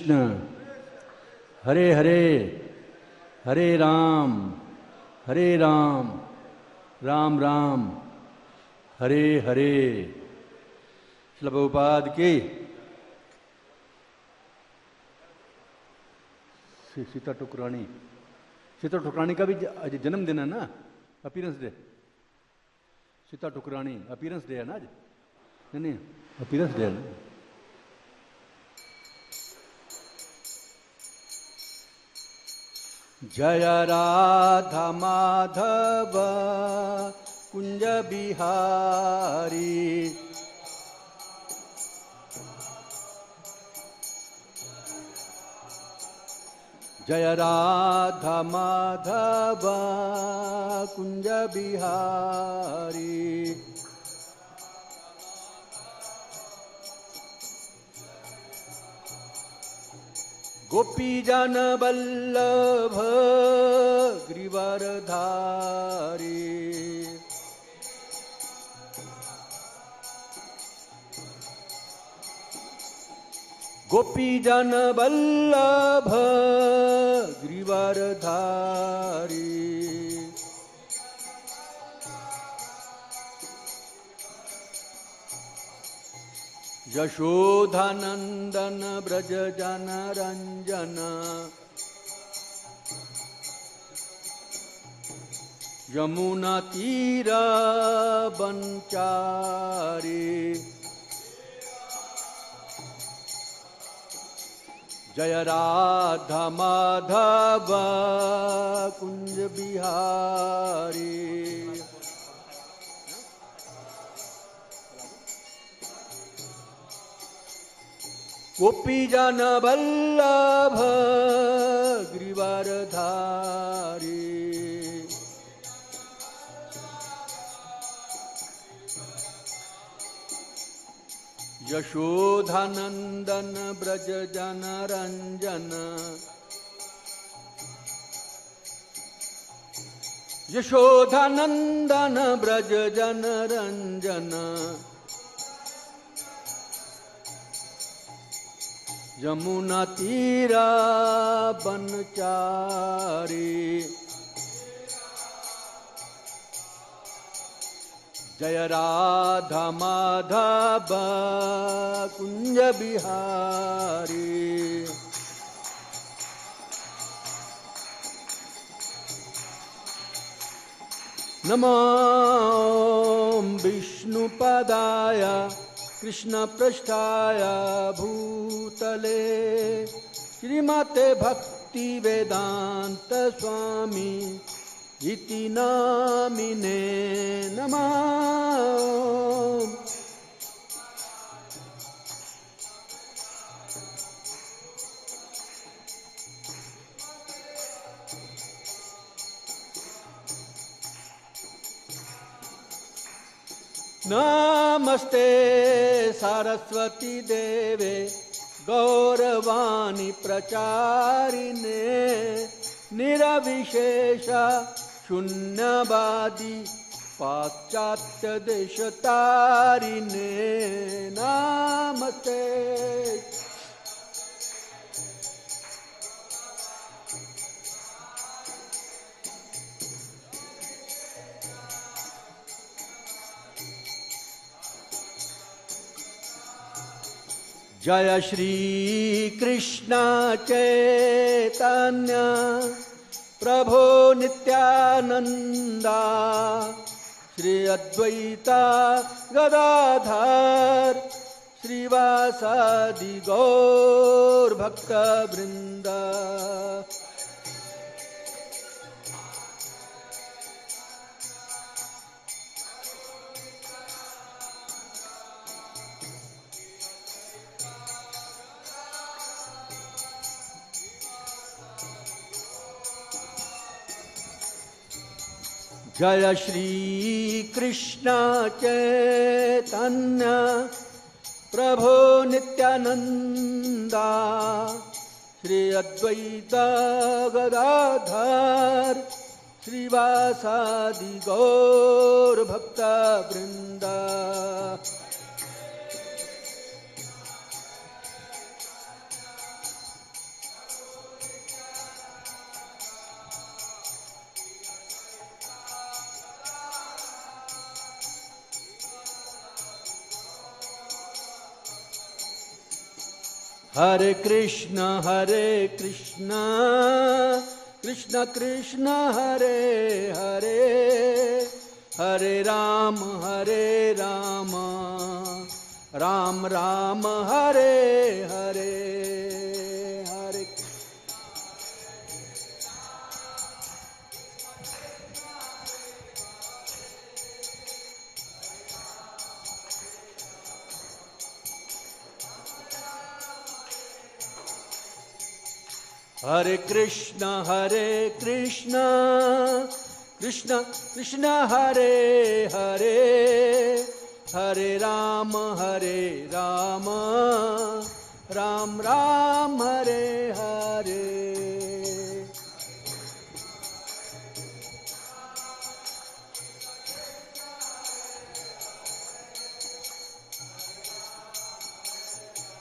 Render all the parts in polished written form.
कृष्ण हरे हरे हरे राम राम राम हरे हरे। श्रील प्रभुपाद की सीता ठुकरानी का भी आज जन्मदिन है ना, appearance day. Sita Thakurani appearance day है ना आज? नहीं अपीयरेंस डे है ना। जय राधा माधव कुंज बिहारी, जय राधा माधव कुंज बिहारी। गोपी जन वल्लभ गिरिवरधारी, गोपी जन वल्लभ गिरिवरधारी। यशोधानंदन ब्रज जन रंजन, यमुना तीर बनचारी। जय राधा माधव कुंज बिहारी। गोपी जन वल्लभ गिरिवरधारी, यशोधानंदन ब्रज जन रंजन, यशोधानंदन ब्रज जन रंजन। यमुना तीरा बनचारी। जय राधा माधव कुंज बिहारी। नमो विष्णुपदाय कृष्ण पृष्ठाय भूतले, श्रीमते भक्ति वेदांत स्वामी इति नामिने नमः। नमस्ते सरस्वती देवे गौरवाणी प्रचारिणे, निरविशेष शून्यवादी पाश्चात्य देशतारिणे। नमस्ते जय श्री कृष्ण चैतन्य प्रभो नित्यानंदा, श्री अद्वैता गदाधर श्रीवासादि गौर भक्त वृंदा। जय श्री कृष्ण चैतन्य प्रभो नित्यानंदा, श्री अद्वैत गदाधर श्रीवासादि गौर भक्त वृंदा। हरे कृष्ण कृष्ण कृष्ण हरे हरे, हरे राम राम राम हरे हरे, हरे हरे कृष्ण कृष्ण कृष्ण हरे हरे, हरे राम राम राम हरे हरे।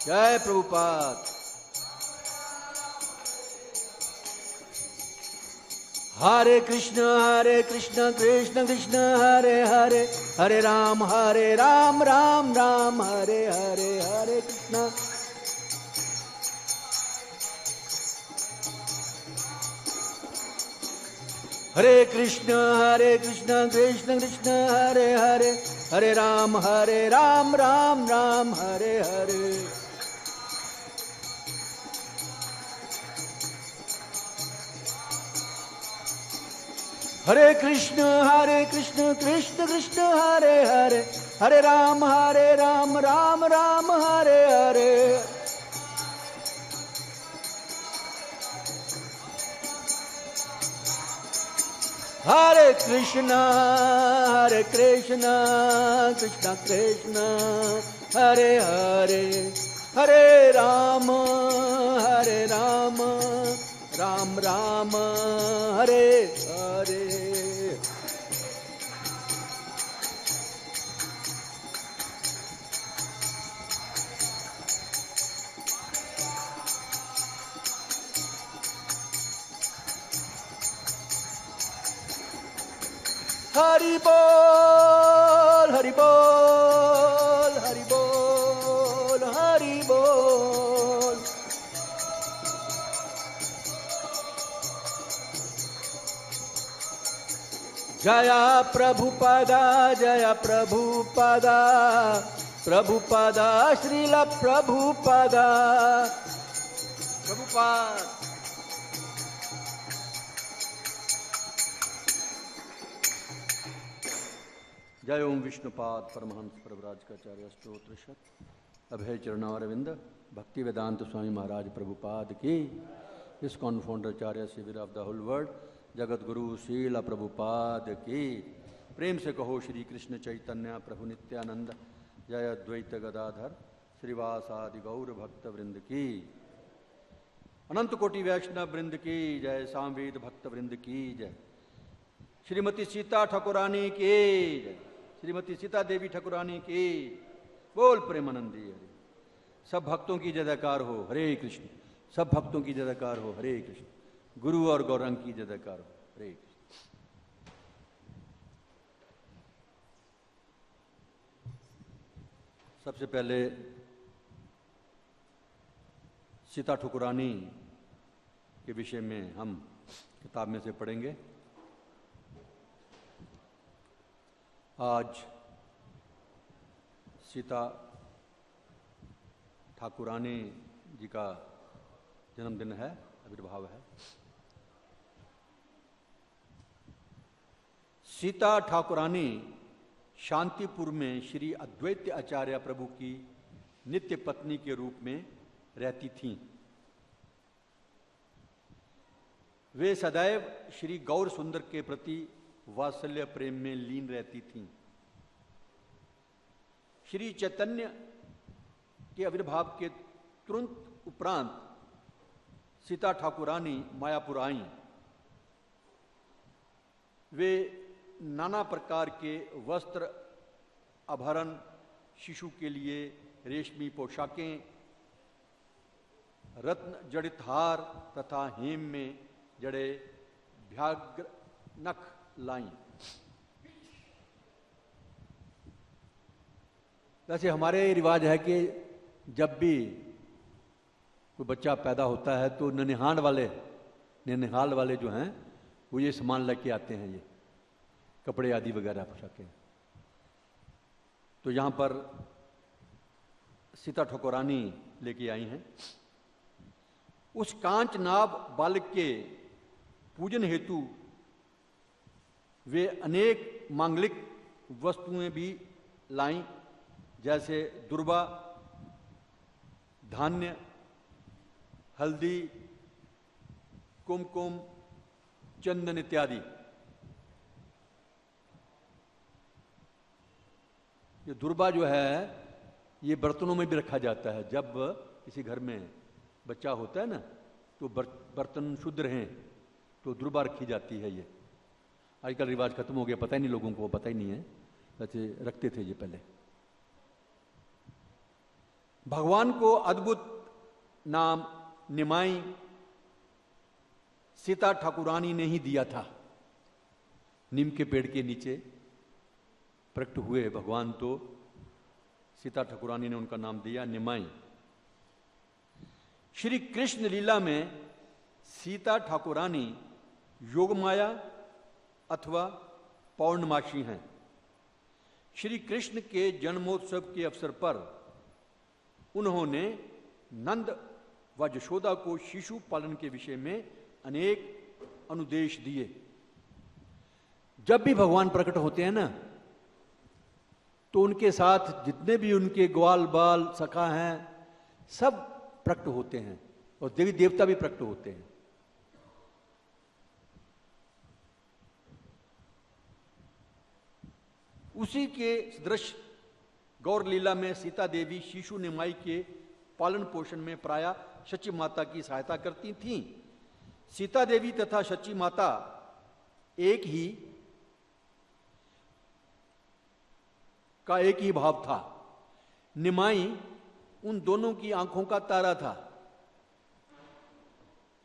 जय प्रभुपाद। हरे कृष्ण कृष्ण कृष्ण हरे हरे, हरे राम राम राम हरे हरे, हरे कृष्ण कृष्ण कृष्ण कृष्ण हरे हरे, हरे राम राम राम हरे हरे। हरे कृष्ण कृष्ण कृष्ण हरे हरे, हरे राम राम राम हरे हरे। हरे कृष्ण कृष्ण कृष्ण हरे हरे, हरे राम राम राम हरे हरे। हरि बोल हरि बोल हरि बोल हरि बोल। जय प्रभुपादा प्रभुपादा श्रील प्रभुपादा। प्रभुपाद जय ओम विष्णुपाद परमहंस प्रभुराजकाचार्य स्तोत्र शत अभय चरणारविंद भक्ति वेदांत स्वामी महाराज प्रभुपाद की। इस कॉन्फाउंडराचार्य शिविर of the whole world Jagat Guru शील प्रभुपाद की। प्रेम से कहो श्री कृष्ण चैतन्य प्रभु नित्यानंद जय अद्वैत गदाधर श्रीवासादि गौर भक्त वृंद की। अनंत कोटि वैष्णव वृंद की जय। सांवेद भक्त वृंद की जय। श्रीमती सीता ठाकुरानी की जय। श्रीमती सीता देवी ठाकुरानी की बोल प्रेमानंदी हरे। सब भक्तों की जयकार हो हरे कृष्ण। सब भक्तों की जयकार हो हरे कृष्ण। गुरु और गौरंग की जयकार हो हरे कृष्ण। सबसे पहले सीता ठाकुरानी के विषय में हम किताब में से पढ़ेंगे। आज सीता ठाकुरानी जी का जन्मदिन है, आविर्भाव है। सीता ठाकुरानी शांतिपुर में श्री अद्वैत आचार्य प्रभु की नित्य पत्नी के रूप में रहती थीं। वे सदैव श्री गौर सुंदर के प्रति वात्सल्य प्रेम में लीन रहती थीं। श्री चैतन्य के आविर्भाव के तुरंत उपरांत सीता ठाकुरानी मायापुर आईं। वे नाना प्रकार के वस्त्र आभरण, शिशु के लिए रेशमी पोशाकें, रत्न जड़ित हार तथा हेम में जड़े भ्याग्र नख लाई। वैसे हमारे रिवाज है कि जब भी कोई बच्चा पैदा होता है तो ननिहाल वाले जो हैं वो ये सामान लेके आते हैं, ये कपड़े आदि वगैरह पोशाकें। तो यहाँ पर सीता ठकुरानी लेके आई हैं। उस कांच नाभ बालक के पूजन हेतु वे अनेक मांगलिक वस्तुएं भी लाईं, जैसे दुर्वा, धान्य, हल्दी, कुमकुम, चंदन इत्यादि। ये दुर्वा जो है ये बर्तनों में भी रखा जाता है। जब किसी घर में बच्चा होता है ना तो बर्तन शुद्ध रहें तो दुर्वा रखी जाती है। ये आजकल रिवाज खत्म हो गया, पता ही नहीं लोगों को, पता ही नहीं है, वैसे रखते थे ये पहले। भगवान को अद्भुत नाम निमाई सीता ठाकुरानी ने ही दिया था। नीम के पेड़ के नीचे प्रकट हुए भगवान, तो सीता ठाकुरानी ने उनका नाम दिया निमाई। श्री कृष्ण लीला में सीता ठाकुरानी योगमाया अथवा पौर्णमासी हैं। श्री कृष्ण के जन्मोत्सव के अवसर पर उन्होंने नंद व यशोदा को शिशु पालन के विषय में अनेक अनुदेश दिए। जब भी भगवान प्रकट होते हैं ना तो उनके साथ जितने भी उनके ग्वाल बाल सखा हैं सब प्रकट होते हैं और देवी देवता भी प्रकट होते हैं। उसी के सदृश गौर लीला में सीता देवी शिशु निमाई के पालन पोषण में प्रायः सची माता की सहायता करती थीं। सीता देवी तथा सची माता एक ही भाव था। निमाई उन दोनों की आंखों का तारा था।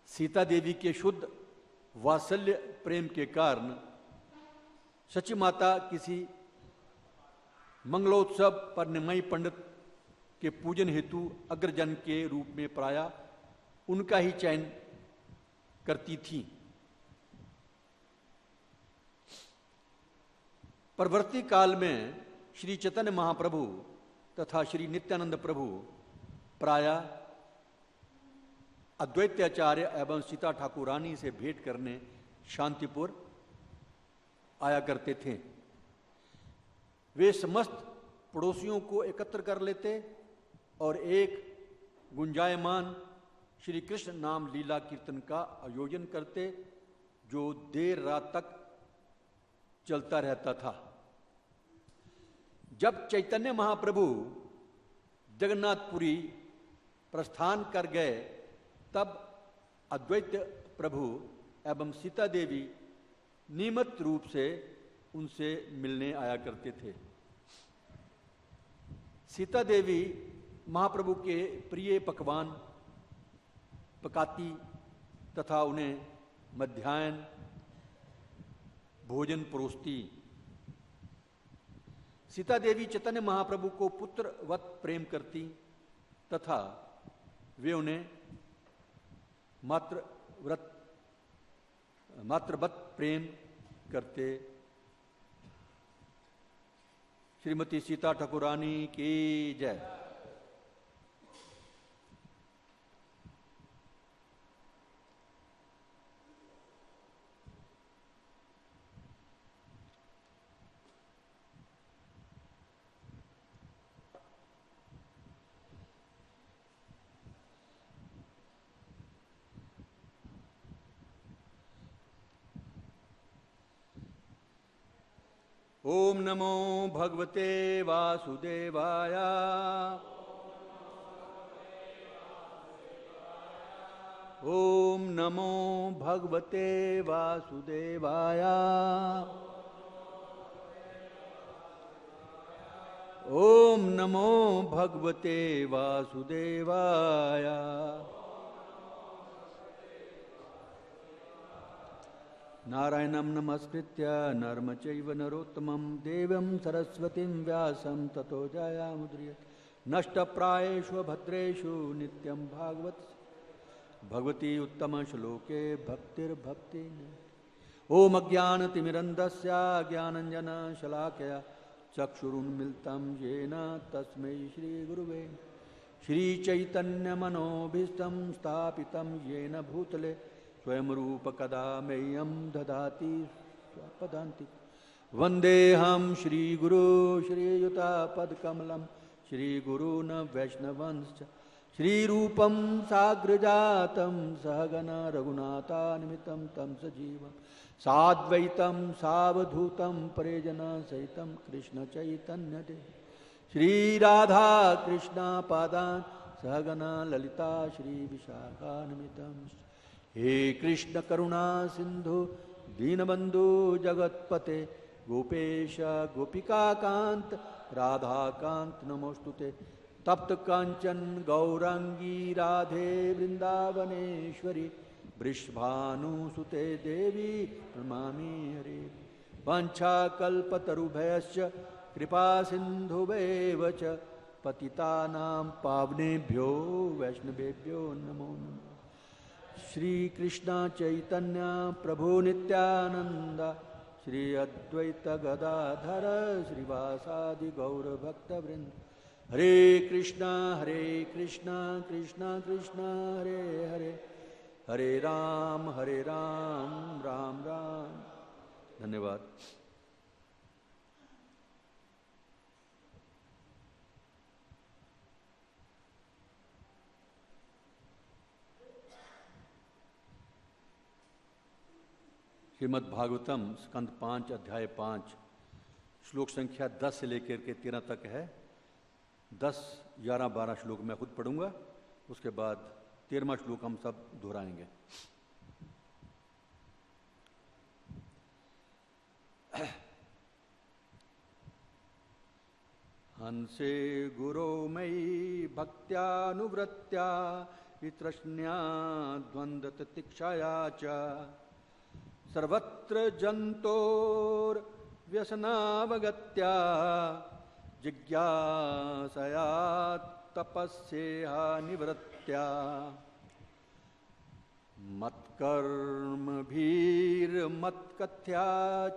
सीता देवी के शुद्ध वात्सल्य प्रेम के कारण सची माता किसी मंगलोत्सव पर निमाई पंडित के पूजन हेतु अग्रजन के रूप में प्रायः उनका ही चयन करती थी। परवर्ती काल में श्री चैतन्य महाप्रभु तथा श्री नित्यानंद प्रभु प्रायः अद्वैताचार्य एवं सीता ठाकुरानी से भेंट करने शांतिपुर आया करते थे। वे समस्त पड़ोसियों को एकत्र कर लेते और एक गुंजायमान श्री कृष्ण नाम लीला कीर्तन का आयोजन करते जो देर रात तक चलता रहता था। जब चैतन्य महाप्रभु जगन्नाथपुरी प्रस्थान कर गए तब अद्वैत प्रभु एवं सीता देवी नियमित रूप से उनसे मिलने आया करते थे। सीता देवी महाप्रभु के प्रिय पकवान पकाती तथा उन्हें मध्याह्न भोजन परोसती। सीता देवी चैतन्य महाप्रभु को पुत्रवत प्रेम करती तथा वे उन्हें मातृवत प्रेम करते। श्रीमती सीता ठाकुरानी की जय। ओम नमो भगवते वासुदेवाय। ओम नमो भगवते वासुदेवाय। ओम नमो भगवते वासुदेवाय। नारायणं नमस्कृत्य नरं चैव नरोत्तमं देवीं सरस्वतीं व्यासं ततो जयामुद्रियते। नष्टप्रायेषु भद्रेषु नित्यं भागवत भगवती उत्तम श्लोके भक्तिर्भक्ति। ओम अज्ञानतिमिरन्धस्य ज्ञानञ्जनशलाकया चक्षुरुन्मिलितं येन तस्मै श्रीगुरुवे श्रीचैतन्यमनोभीष्टं स्थापितं येन भूतले स्वयं रूपकदा मह्यं ददाति स्वपदान्ति। वन्देऽहं श्रीगुरो श्रीयुतापदकमलं श्रीगुरून् वैष्णवंश्च श्रीरूपं साग्रजातं सहगना रघुनाथान्वितं तं सजीवं साद्वैतं सावधूतं परिजनसहितं कृष्णचैतन्यदेव श्रीराधा कृष्णा पादान् सहगना ललिता श्रीविशाखान्वितं। हे कृष्ण करुणा सिंधु दीनबंधु जगत्पते गोपेश गोपिकाकांत राधाकांत नमोस्तुते। तप्त कांचन गौरांगी राधे वृंदावनेश्वरी वृषभानुसुते देवी प्रणमामि हरे। वाञ्छाकल्पतरुभ्यश्च कृपा सिन्धुभ्येव च पतितानां पावनेभ्यो वैष्णवेभ्यो नमो नमः। श्री कृष्ण चैतन्य प्रभु नित्यानंद श्री अद्वैत गदाधर श्रीवासादि गौर भक्तवृंद। हरे कृष्णा कृष्ण कृष्ण हरे हरे हरे राम राम राम। धन्यवाद। श्रीमद् भागवतम स्कंद 5 अध्याय 5 श्लोक संख्या 10 से लेकर के 13 तक है। 10, 11, 12 श्लोक मैं खुद पढ़ूंगा, उसके बाद 13वां श्लोक हम सब दोहराएंगे। हंसे गुरो मयि भक्त्यानुवृत्त्या वितृष्ण्या द्वन्द्वतितिक्षया च सर्वत्र जन्तोर्व्यसनावगत्या जिज्ञासया तपस्येह निवृत्त्या मत्कर्मभिर्मत्कथ्या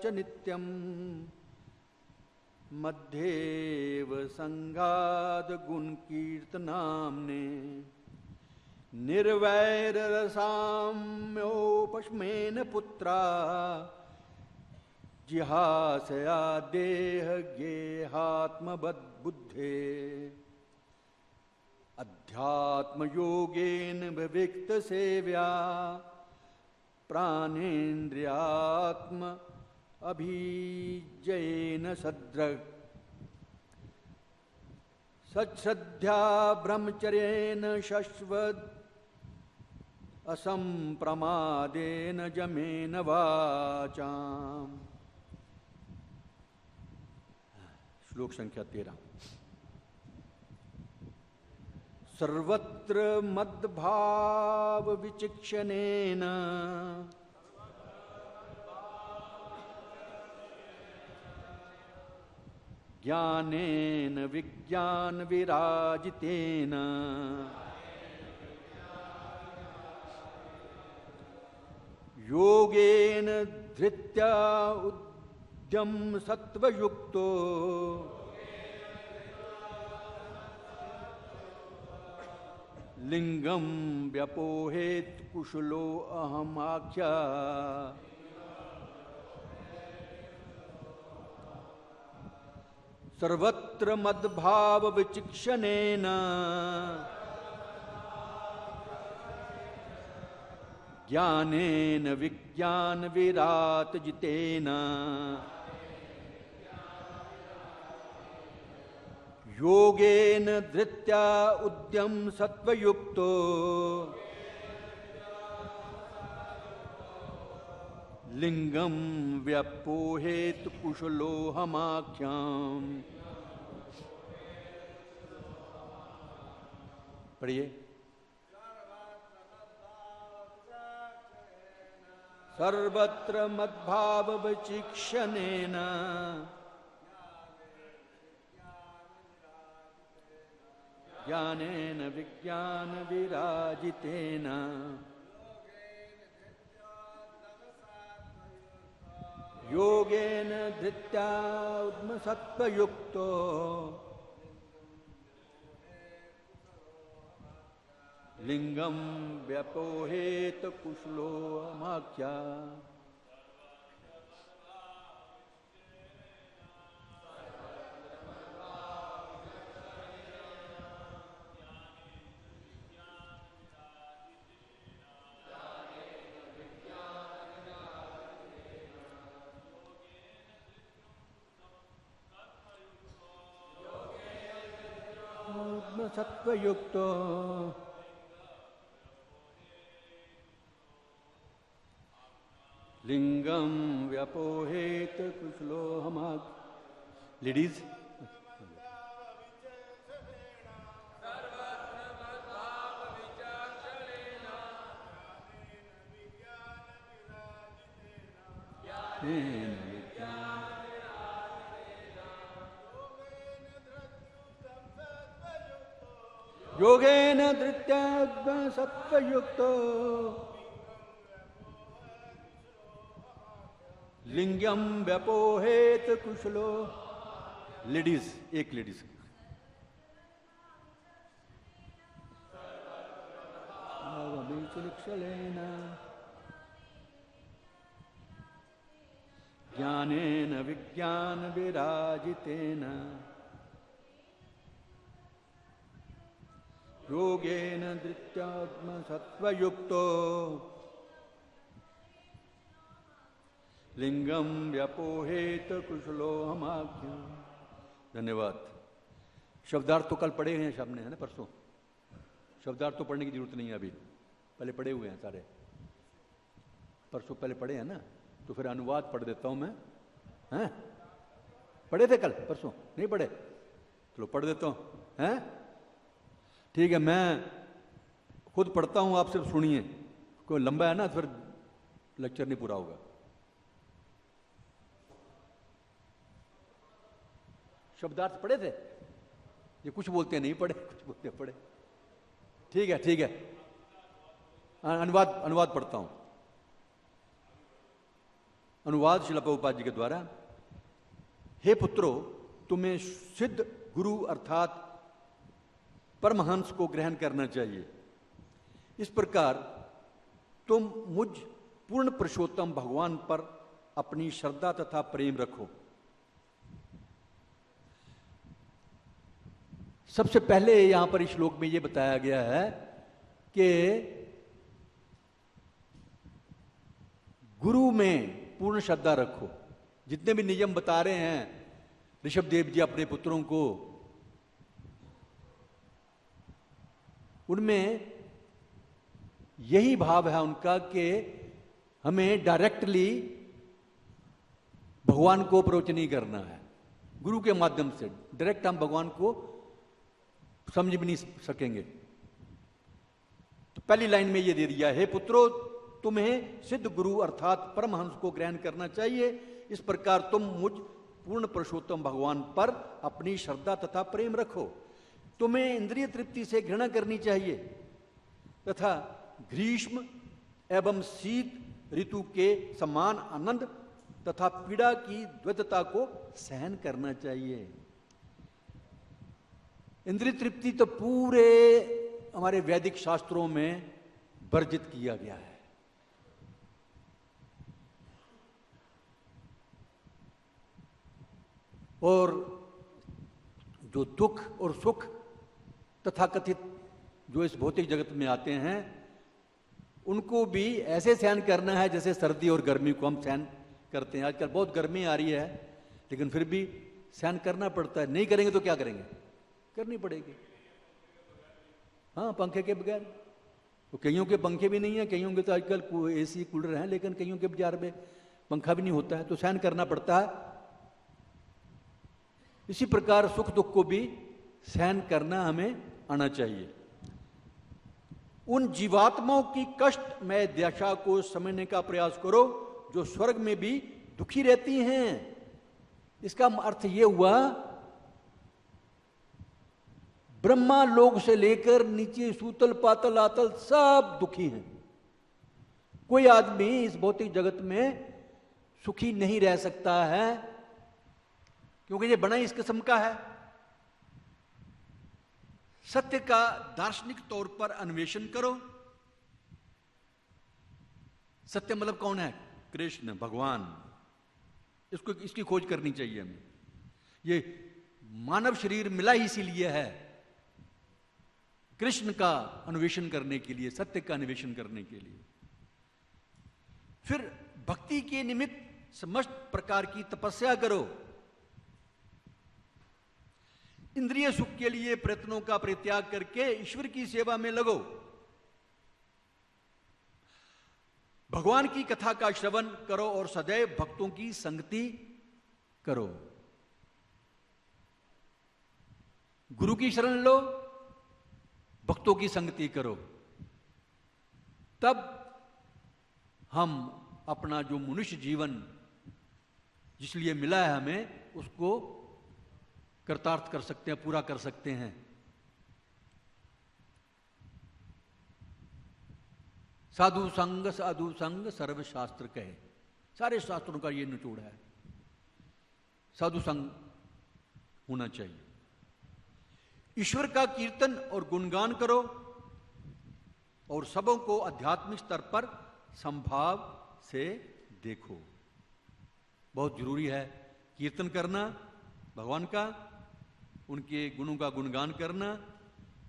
च नित्यं मध्येव संगाद गुणकीर्तनाम्ने निर्वैररसाम्योपशमेन पुत्रा जिहासया देह गेहात्मबुद्धे अध्यात्मयोगेन विविक्त सेव्या प्राणेन्द्रियात्म अभिजयेन सद्रग सच्छ्रद्ध्या ब्रह्मचर्येण शश्वत असंप्रमादेन जमेन वाचाम। श्लोक संख्या 13। सर्वत्र मद्भाव विचिक्षणेन ज्ञानेन विज्ञान विराजितेन योगेन धृत्या उद्यम सत्वयुक्तो लिंगम व्यपोहेत कुशलो अहमाख्या सर्वत्र मद्भाव विचिक्षणेन ज्ञानेन विज्ञान विरात जितेन योगेन धृत्या उद्यम सत्वयुक्तो लिंगम व्यपोहेत कुशलोहमाख्याम। पढ़िए। सर्वत्र मद्भाव विचिक्षणेन ज्ञानेन विज्ञान विराजितेन योगेन धृत्या उद्मसत्त्वयुक्तो लिंगम व्यपोहेत कुशलो अमाख्या। सत्वयुक्तो लिंगम व्यपोहेत कुशलो हमाग। लेडीज योगेन धृत्या सत्वयुक्तो लिंगम व्यपोहेत कुशलो। लेडीज एक लेडीज ज्ञानेन विज्ञान विराजितेन योगेन धृत्यात्म सत्वयुक्तो लिंगम व्यपोहेत कुशलो हमाख्य। धन्यवाद। शब्दार्थ तो कल पढ़े हैं सब ने, है ना, परसों। शब्दार्थ तो पढ़ने की जरूरत नहीं है अभी, पहले पढ़े हुए हैं सारे। परसों पहले पढ़े हैं ना, तो फिर अनुवाद पढ़ देता हूं मैं। हैं पढ़े थे कल परसों? नहीं पढ़े? चलो पढ़ देता हूं। हैं ठीक है, मैं खुद पढ़ता हूं, आप सिर्फ सुनिए। कोई लंबा है ना, फिर लेक्चर नहीं पूरा होगा। शब्दार्थ पढ़े थे? ये कुछ बोलते हैं नहीं पढ़े, कुछ बोलते हैं पढ़े। ठीक है ठीक है, अनुवाद पढ़ता हूं। अनुवाद श्रील प्रभुपाद जी के द्वारा। हे पुत्रो, तुम्हें सिद्ध गुरु अर्थात परमहंस को ग्रहण करना चाहिए। इस प्रकार तुम मुझ पूर्ण पुरुषोत्तम भगवान पर अपनी श्रद्धा तथा प्रेम रखो। सबसे पहले यहां पर इस श्लोक में यह बताया गया है कि गुरु में पूर्ण श्रद्धा रखो। जितने भी नियम बता रहे हैं ऋषभदेव जी अपने पुत्रों को, उनमें यही भाव है उनका कि हमें डायरेक्टली भगवान को अप्रोच नहीं करना है। गुरु के माध्यम से डायरेक्ट हम भगवान को समझ भी नहीं सकेंगे। तो पहली लाइन में ये दे दिया, हे पुत्रो, तुम्हें सिद्ध गुरु अर्थात परमहंस को ग्रहण करना चाहिए। इस प्रकार तुम मुझ पूर्ण पुरुषोत्तम भगवान पर अपनी श्रद्धा तथा प्रेम रखो। तुम्हें इंद्रिय तृप्ति से घृणा करनी चाहिए तथा ग्रीष्म एवं शीत ऋतु के समान आनंद तथा पीड़ा की द्वैतता को सहन करना चाहिए। इंद्रिय तृप्ति तो पूरे हमारे वैदिक शास्त्रों में वर्जित किया गया है। और जो दुख और सुख तथाकथित जो इस भौतिक जगत में आते हैं, उनको भी ऐसे सहन करना है जैसे सर्दी और गर्मी को हम सहन करते हैं। आजकल बहुत गर्मी आ रही है, लेकिन फिर भी सहन करना पड़ता है। नहीं करेंगे तो क्या करेंगे? करनी पड़ेगी। हाँ, पंखे के बगैर तो कईयों के पंखे भी नहीं है, कईयों के तो आजकल एसी कूलर हैं, लेकिन कईयों के बाजार में पंखा भी नहीं होता है, तो सहन करना पड़ता है। इसी प्रकार सुख दुख को भी सहन करना हमें आना चाहिए। उन जीवात्माओं की कष्टमय दशा को समझने का प्रयास करो जो स्वर्ग में भी दुखी रहती हैं। इसका अर्थ यह हुआ, ब्रह्मा लोक से लेकर नीचे सूतल पातल आतल सब दुखी हैं। कोई आदमी इस भौतिक जगत में सुखी नहीं रह सकता है, क्योंकि ये बना ही इस किस्म का है। सत्य का दार्शनिक तौर पर अन्वेषण करो। सत्य मतलब कौन है? कृष्ण भगवान। इसकी खोज करनी चाहिए हमें। ये मानव शरीर मिला ही इसीलिए है, कृष्ण का अन्वेषण करने के लिए, सत्य का अन्वेषण करने के लिए। फिर भक्ति के निमित्त समस्त प्रकार की तपस्या करो। इंद्रिय सुख के लिए प्रयत्नों का परित्याग करके ईश्वर की सेवा में लगो। भगवान की कथा का श्रवण करो और सदैव भक्तों की संगति करो। गुरु की शरण लो, भक्तों की संगति करो, तब हम अपना जो मनुष्य जीवन जिस लिए मिला है हमें, उसको कृतार्थ कर सकते हैं, पूरा कर सकते हैं। साधु संग सर्वशास्त्र कहे, सारे शास्त्रों का ये निचोड़ है। साधु संग होना चाहिए। ईश्वर का कीर्तन और गुणगान करो और सबों को आध्यात्मिक स्तर पर संभाव से देखो। बहुत जरूरी है कीर्तन करना भगवान का, उनके गुणों का गुणगान करना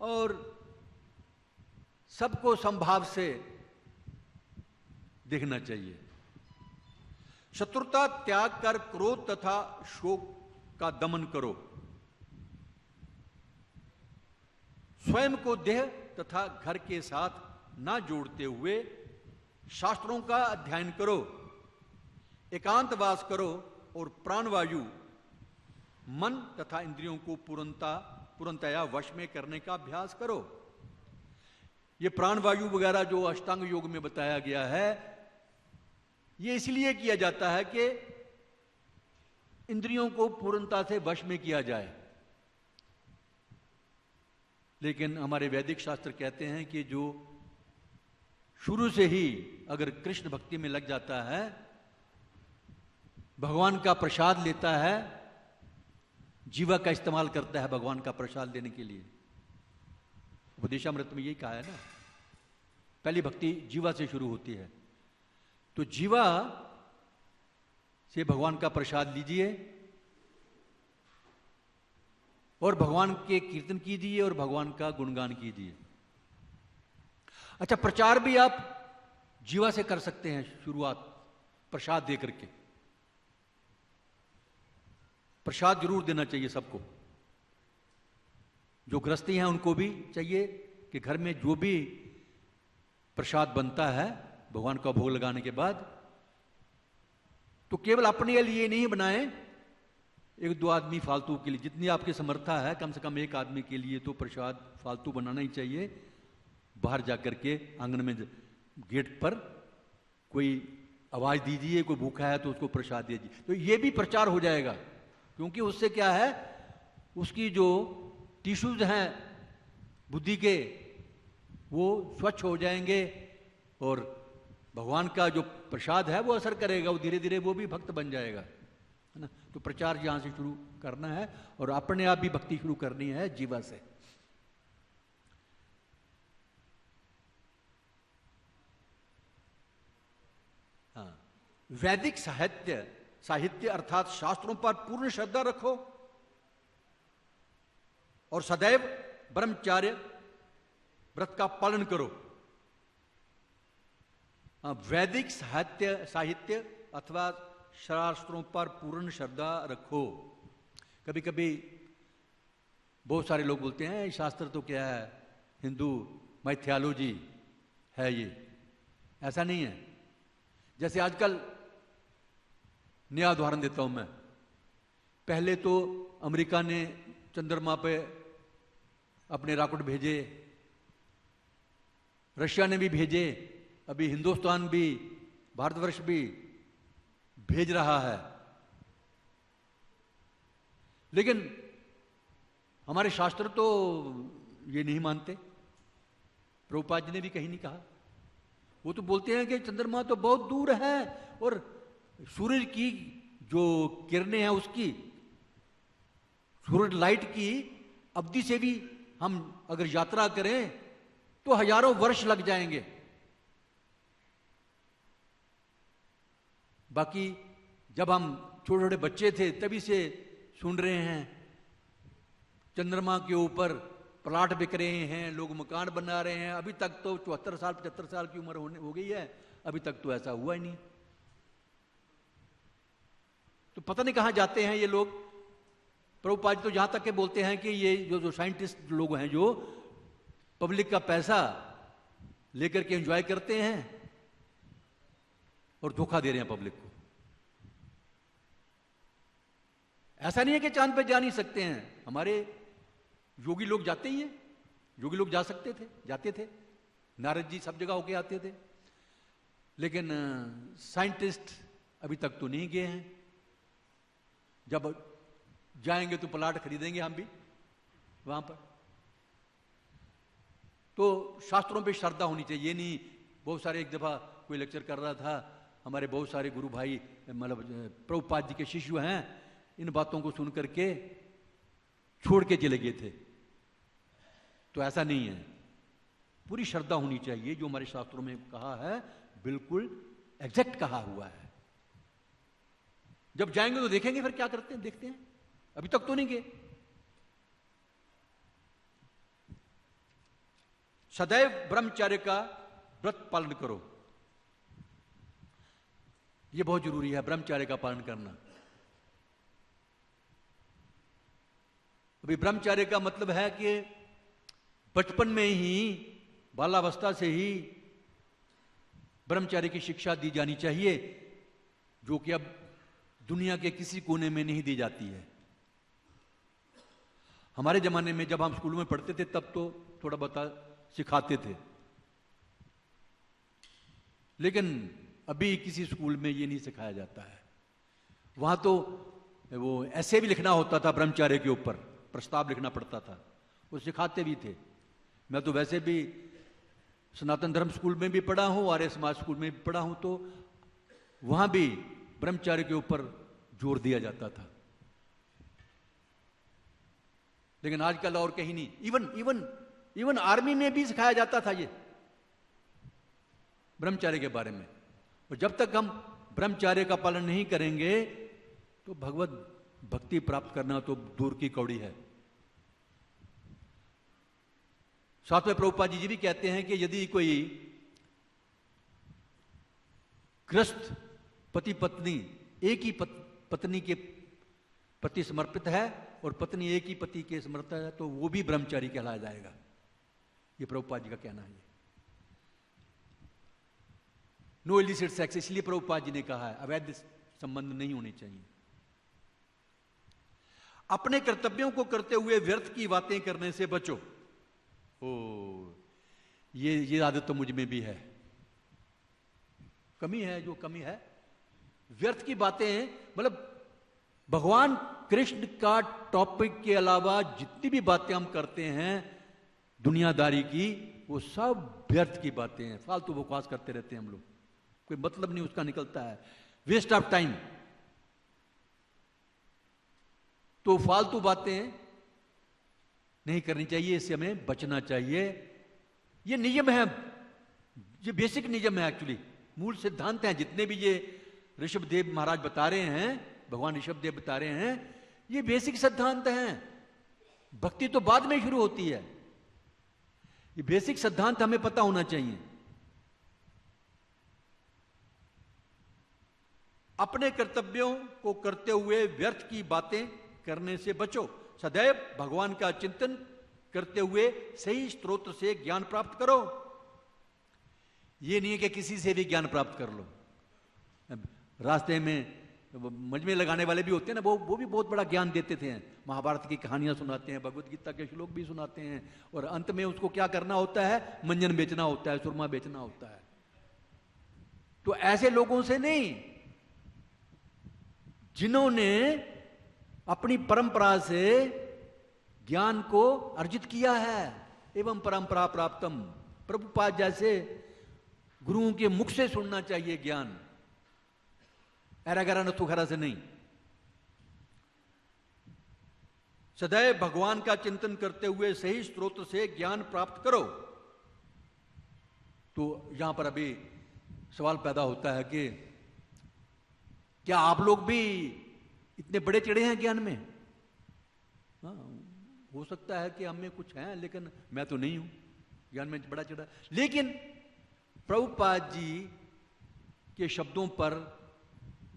और सबको संभाव से देखना चाहिए। शत्रुता त्याग कर क्रोध तथा शोक का दमन करो। स्वयं को देह तथा घर के साथ ना जोड़ते हुए शास्त्रों का अध्ययन करो। एकांतवास करो और प्राणवायु, मन तथा इंद्रियों को पूर्णतया वश में करने का अभ्यास करो। ये प्राणवायु वगैरह जो अष्टांग योग में बताया गया है, ये इसलिए किया जाता है कि इंद्रियों को पूर्णता से वश में किया जाए। लेकिन हमारे वैदिक शास्त्र कहते हैं कि जो शुरू से ही अगर कृष्ण भक्ति में लग जाता है, भगवान का प्रसाद लेता है, जीवा का इस्तेमाल करता है भगवान का प्रसाद लेने के लिए। उपदेशामृत में यही कहा है ना, पहली भक्ति जीवा से शुरू होती है। तो जीवा से भगवान का प्रसाद लीजिए और भगवान के कीर्तन कीजिए और भगवान का गुणगान कीजिए। अच्छा, प्रचार भी आप जीवा से कर सकते हैं शुरुआत, प्रसाद दे करके। प्रसाद जरूर देना चाहिए सबको। जो गृहस्थी हैं उनको भी चाहिए कि घर में जो भी प्रसाद बनता है भगवान का भोग लगाने के बाद, तो केवल अपने लिए नहीं बनाएं, एक दो आदमी फालतू के लिए, जितनी आपकी समर्था है कम से कम एक आदमी के लिए तो प्रसाद फालतू बनाना ही चाहिए। बाहर जाकर के आंगन में गेट पर कोई आवाज दीजिए, कोई भूखा है तो उसको प्रसाद दीजिए। तो ये भी प्रचार हो जाएगा, क्योंकि उससे क्या है, उसकी जो टिश्यूज हैं बुद्धि के वो स्वच्छ हो जाएंगे और भगवान का जो प्रसाद है वो असर करेगा, वो धीरे धीरे वो भी भक्त बन जाएगा, है ना। तो प्रचार यहां से शुरू करना है और अपने आप भी भक्ति शुरू करनी है जीवा से। हाँ, वैदिक साहित्य अर्थात शास्त्रों पर पूर्ण श्रद्धा रखो और सदैव ब्रह्मचार्य व्रत का पालन करो। वैदिक साहित्य अथवा शास्त्रों पर पूर्ण श्रद्धा रखो। कभी कभी बहुत सारे लोग बोलते हैं शास्त्र तो क्या है, हिंदू माइथोलॉजी है ये। ऐसा नहीं है। जैसे आजकल नया उदाहरण देता हूं मैं। पहले तो अमेरिका ने चंद्रमा पे अपने रॉकेट भेजे, रशिया ने भी भेजे, अभी हिंदुस्तान भी, भारतवर्ष भी भेज रहा है। लेकिन हमारे शास्त्र तो ये नहीं मानते, प्रभुपाद जी ने भी कहीं नहीं कहा। वो तो बोलते हैं कि चंद्रमा तो बहुत दूर है और सूरज की जो किरणें हैं उसकी, सूरज लाइट की अवधि से भी हम अगर यात्रा करें तो हजारों वर्ष लग जाएंगे। बाकी जब हम छोटे छोटे बच्चे थे तभी से सुन रहे हैं चंद्रमा के ऊपर प्लाट बिक रहे हैं, लोग मकान बना रहे हैं। अभी तक तो 74 साल 75 साल की उम्र हो गई है, अभी तक तो ऐसा हुआ ही नहीं। तो पता नहीं कहां जाते हैं ये लोग। प्रभुपाद तो यहां तक के बोलते हैं कि ये जो साइंटिस्ट लोग हैं जो पब्लिक का पैसा लेकर के एंजॉय करते हैं और धोखा दे रहे हैं पब्लिक को। ऐसा नहीं है कि चांद पे जा नहीं सकते हैं, हमारे योगी लोग जाते ही हैं, योगी लोग जा सकते थे, जाते थे, नारद जी सब जगह होके आते थे। लेकिन साइंटिस्ट अभी तक तो नहीं गए हैं। जब जाएंगे तो प्लाट खरीदेंगे हम भी वहां पर। तो शास्त्रों पे श्रद्धा होनी चाहिए। ये नहीं, बहुत सारे, एक दफा कोई लेक्चर कर रहा था, हमारे बहुत सारे गुरु भाई मतलब प्रभुपाद जी के शिष्य हैं, इन बातों को सुन करके छोड़ के चले गए थे। तो ऐसा नहीं है, पूरी श्रद्धा होनी चाहिए। जो हमारे शास्त्रों में कहा है बिल्कुल एग्जैक्ट कहा हुआ है। जब जाएंगे तो देखेंगे फिर क्या करते हैं, देखते हैं। अभी तक तो नहीं गए। सदैव ब्रह्मचर्य का व्रत पालन करो, यह बहुत जरूरी है, ब्रह्मचर्य का पालन करना। अभी ब्रह्मचर्य का मतलब है कि बचपन में ही, बालावस्था से ही ब्रह्मचर्य की शिक्षा दी जानी चाहिए, जो कि अब दुनिया के किसी कोने में नहीं दी जाती है। हमारे जमाने में जब हम स्कूल में पढ़ते थे तब तो थोड़ा बहुत सिखाते थे, लेकिन अभी किसी स्कूल में ये नहीं सिखाया जाता है। वहां तो वो ऐसे भी लिखना होता था, ब्रह्मचर्य के ऊपर प्रस्ताव लिखना पड़ता था, वो सिखाते भी थे। मैं तो वैसे भी सनातन धर्म स्कूल में भी पढ़ा हूं, आर्य समाज स्कूल में भी पढ़ा हूं, तो वहां भी ब्रह्मचर्य के ऊपर जोर दिया जाता था। लेकिन आजकल और कहीं नहीं। इवन आर्मी में भी सिखाया जाता था ये ब्रह्मचर्य के बारे में। और जब तक हम ब्रह्मचर्य का पालन नहीं करेंगे तो भगवत भक्ति प्राप्त करना तो दूर की कौड़ी है। साथ में प्रभुपाद जी भी कहते हैं कि यदि कोई गृहस्थ पति पत्नी एक ही पत्नी के प्रति समर्पित है और पत्नी एक ही पति के समर्पित है तो वो भी ब्रह्मचारी कहलाया जाएगा। ये प्रभुपाद जी का कहना है। नो इलिसिट सेक्स, इसलिए प्रभुपाद जी ने कहा है अवैध संबंध नहीं होने चाहिए। अपने कर्तव्यों को करते हुए व्यर्थ की बातें करने से बचो। ओ, ये आदत तो मुझ में भी है, कमी है, जो कमी है। व्यर्थ की बातें मतलब भगवान कृष्ण का टॉपिक के अलावा जितनी भी बातें हम करते हैं दुनियादारी की, वो सब व्यर्थ की बातें हैं। फालतू बकवास करते रहते हैं हम लोग, कोई मतलब नहीं उसका निकलता है, वेस्ट ऑफ टाइम। तो फालतू बातें नहीं करनी चाहिए, इससे हमें बचना चाहिए। ये नियम है, ये बेसिक नियम है, एक्चुअली मूल सिद्धांत हैं जितने भी ये ऋषभदेव महाराज बता रहे हैं, भगवान ऋषभदेव बता रहे हैं, ये बेसिक सिद्धांत हैं। भक्ति तो बाद में शुरू होती है, ये बेसिक सिद्धांत हमें पता होना चाहिए। अपने कर्तव्यों को करते हुए व्यर्थ की बातें करने से बचो। सदैव भगवान का चिंतन करते हुए सही स्रोत से ज्ञान प्राप्त करो। ये नहीं है कि किसी से भी ज्ञान प्राप्त कर लो। रास्ते में मजमे लगाने वाले भी होते हैं ना, वो भी बहुत बड़ा ज्ञान देते थे, महाभारत की कहानियां सुनाते हैं, भगवत गीता के श्लोक भी सुनाते हैं, और अंत में उसको क्या करना होता है, मंजन बेचना होता है, सुरमा बेचना होता है। तो ऐसे लोगों से नहीं, जिन्होंने अपनी परंपरा से ज्ञान को अर्जित किया है। एवं परंपरा प्राप्तम, प्रभुपाद जैसे गुरुओं के मुख से सुनना चाहिए ज्ञान, एरागरा नथुखरा से नहीं। सदैव भगवान का चिंतन करते हुए सही स्रोत से ज्ञान प्राप्त करो। तो यहां पर अभी सवाल पैदा होता है कि क्या आप लोग भी इतने बड़े चिड़े हैं ज्ञान में? हाँ, हो सकता है कि हम में कुछ है, लेकिन मैं तो नहीं हूं ज्ञान में बड़ा चिड़ा। लेकिन प्रभुपाद जी के शब्दों पर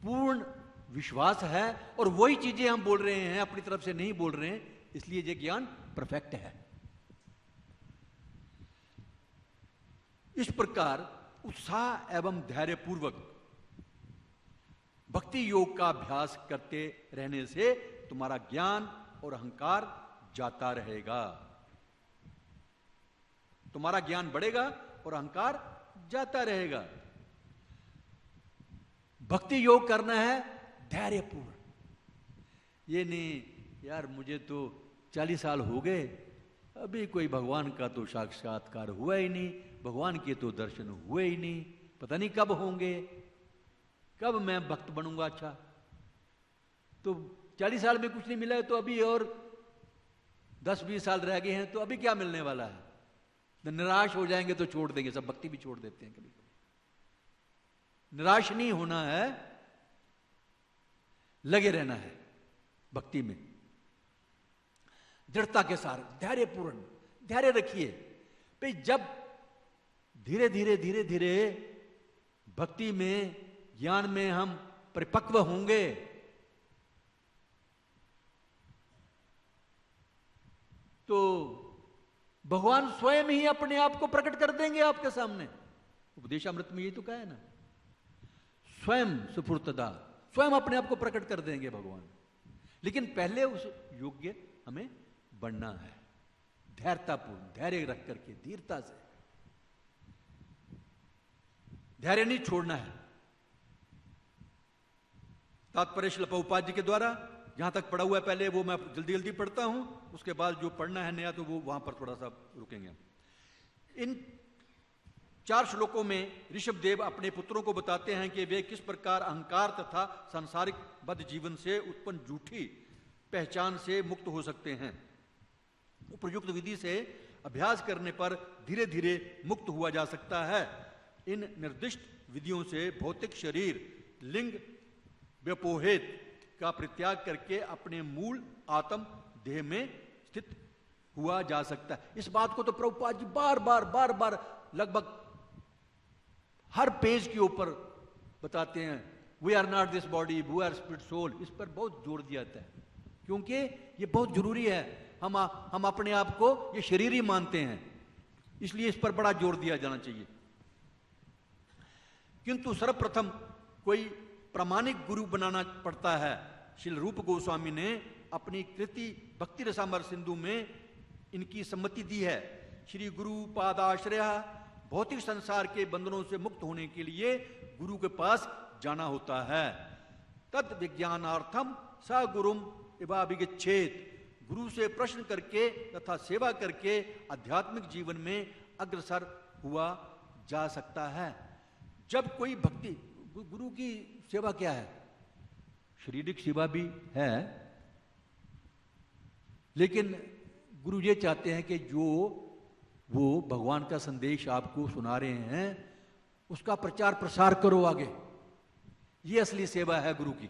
पूर्ण विश्वास है और वही चीजें हम बोल रहे हैं, अपनी तरफ से नहीं बोल रहे हैं, इसलिए ये ज्ञान परफेक्ट है। इस प्रकार उत्साह एवं धैर्य पूर्वक भक्ति योग का अभ्यास करते रहने से तुम्हारा ज्ञान और अहंकार जाता रहेगा। तुम्हारा ज्ञान बढ़ेगा और अहंकार जाता रहेगा। भक्ति योग करना है धैर्यपूर्ण। ये नहीं यार मुझे तो 40 साल हो गए, अभी कोई भगवान का तो साक्षात्कार हुआ ही नहीं, भगवान के तो दर्शन हुए ही नहीं, पता नहीं कब होंगे, कब मैं भक्त बनूंगा। अच्छा, तो 40 साल में कुछ नहीं मिला है, तो अभी और 10-20 साल रह गए हैं, तो अभी क्या मिलने वाला है? तो निराश हो जाएंगे तो छोड़ देंगे, सब भक्ति भी छोड़ देते हैं कभी कभी। निराश नहीं होना है, लगे रहना है भक्ति में दृढ़ता के साथ, धैर्यपूर्ण। धैर्य रखिए भाई, जब धीरे धीरे धीरे धीरे भक्ति में ज्ञान में हम परिपक्व होंगे तो भगवान स्वयं ही अपने आप को प्रकट कर देंगे आपके सामने। उपदेशामृत में यही तो कहा है ना, स्वयं सुफुर्तदा, स्वयं अपने आप को प्रकट कर देंगे भगवान। लेकिन पहले उस योग्य हमें बनना है, धैर्यतापूर्ण, धैर्य रख करके, धीरता से। धैर्य नहीं छोड़ना है। तात्पर्य श्रील प्रभुपाद जी के द्वारा जहां तक पढ़ा हुआ है पहले वो मैं जल्दी जल्दी पढ़ता हूं, उसके बाद जो पढ़ना है नया तो वो वहां पर थोड़ा सा रुकेंगे। इन 4 श्लोकों में ऋषभदेव अपने पुत्रों को बताते हैं कि वे किस प्रकार अहंकार तथा सांसारिक बद्ध जीवन से उत्पन्न झूठी पहचान से मुक्त हो सकते हैं। उपयुक्त विधि से अभ्यास करने पर धीरे धीरे मुक्त हुआ जा सकता है। इन निर्दिष्ट विधियों से भौतिक शरीर, लिंग व्यपोहित का परित्याग करके अपने मूल आत्म देह में स्थित हुआ जा सकता है। इस बात को तो प्रभुपाद जी बार बार लगभग हर पेज के ऊपर बताते हैं। We are not this body, we are spirit soul. इस पर बहुत जोर दिया जाता है क्योंकि ये बहुत जरूरी है। हम अपने आप को ये शरीर ही मानते हैं, इसलिए इस पर बड़ा जोर दिया जाना चाहिए। किंतु सर्वप्रथम कोई प्रामाणिक गुरु बनाना पड़ता है। श्री रूप गोस्वामी ने अपनी कृति भक्ति रसामृत सिंधु में इनकी सम्मति दी है। श्री गुरु पादाश्रय, भौतिक संसार के बंधनों से मुक्त होने के लिए गुरु के पास जाना होता है। तद विज्ञानार्थम स गुरुम इवाभिगच्छेत, गुरु से प्रश्न करके तथा सेवा करके आध्यात्मिक जीवन में अग्रसर हुआ जा सकता है। जब कोई भक्ति, गुरु की सेवा क्या है? शारीरिक सेवा भी है, लेकिन गुरु ये चाहते हैं कि जो वो भगवान का संदेश आपको सुना रहे हैं उसका प्रचार प्रसार करो आगे। ये असली सेवा है गुरु की।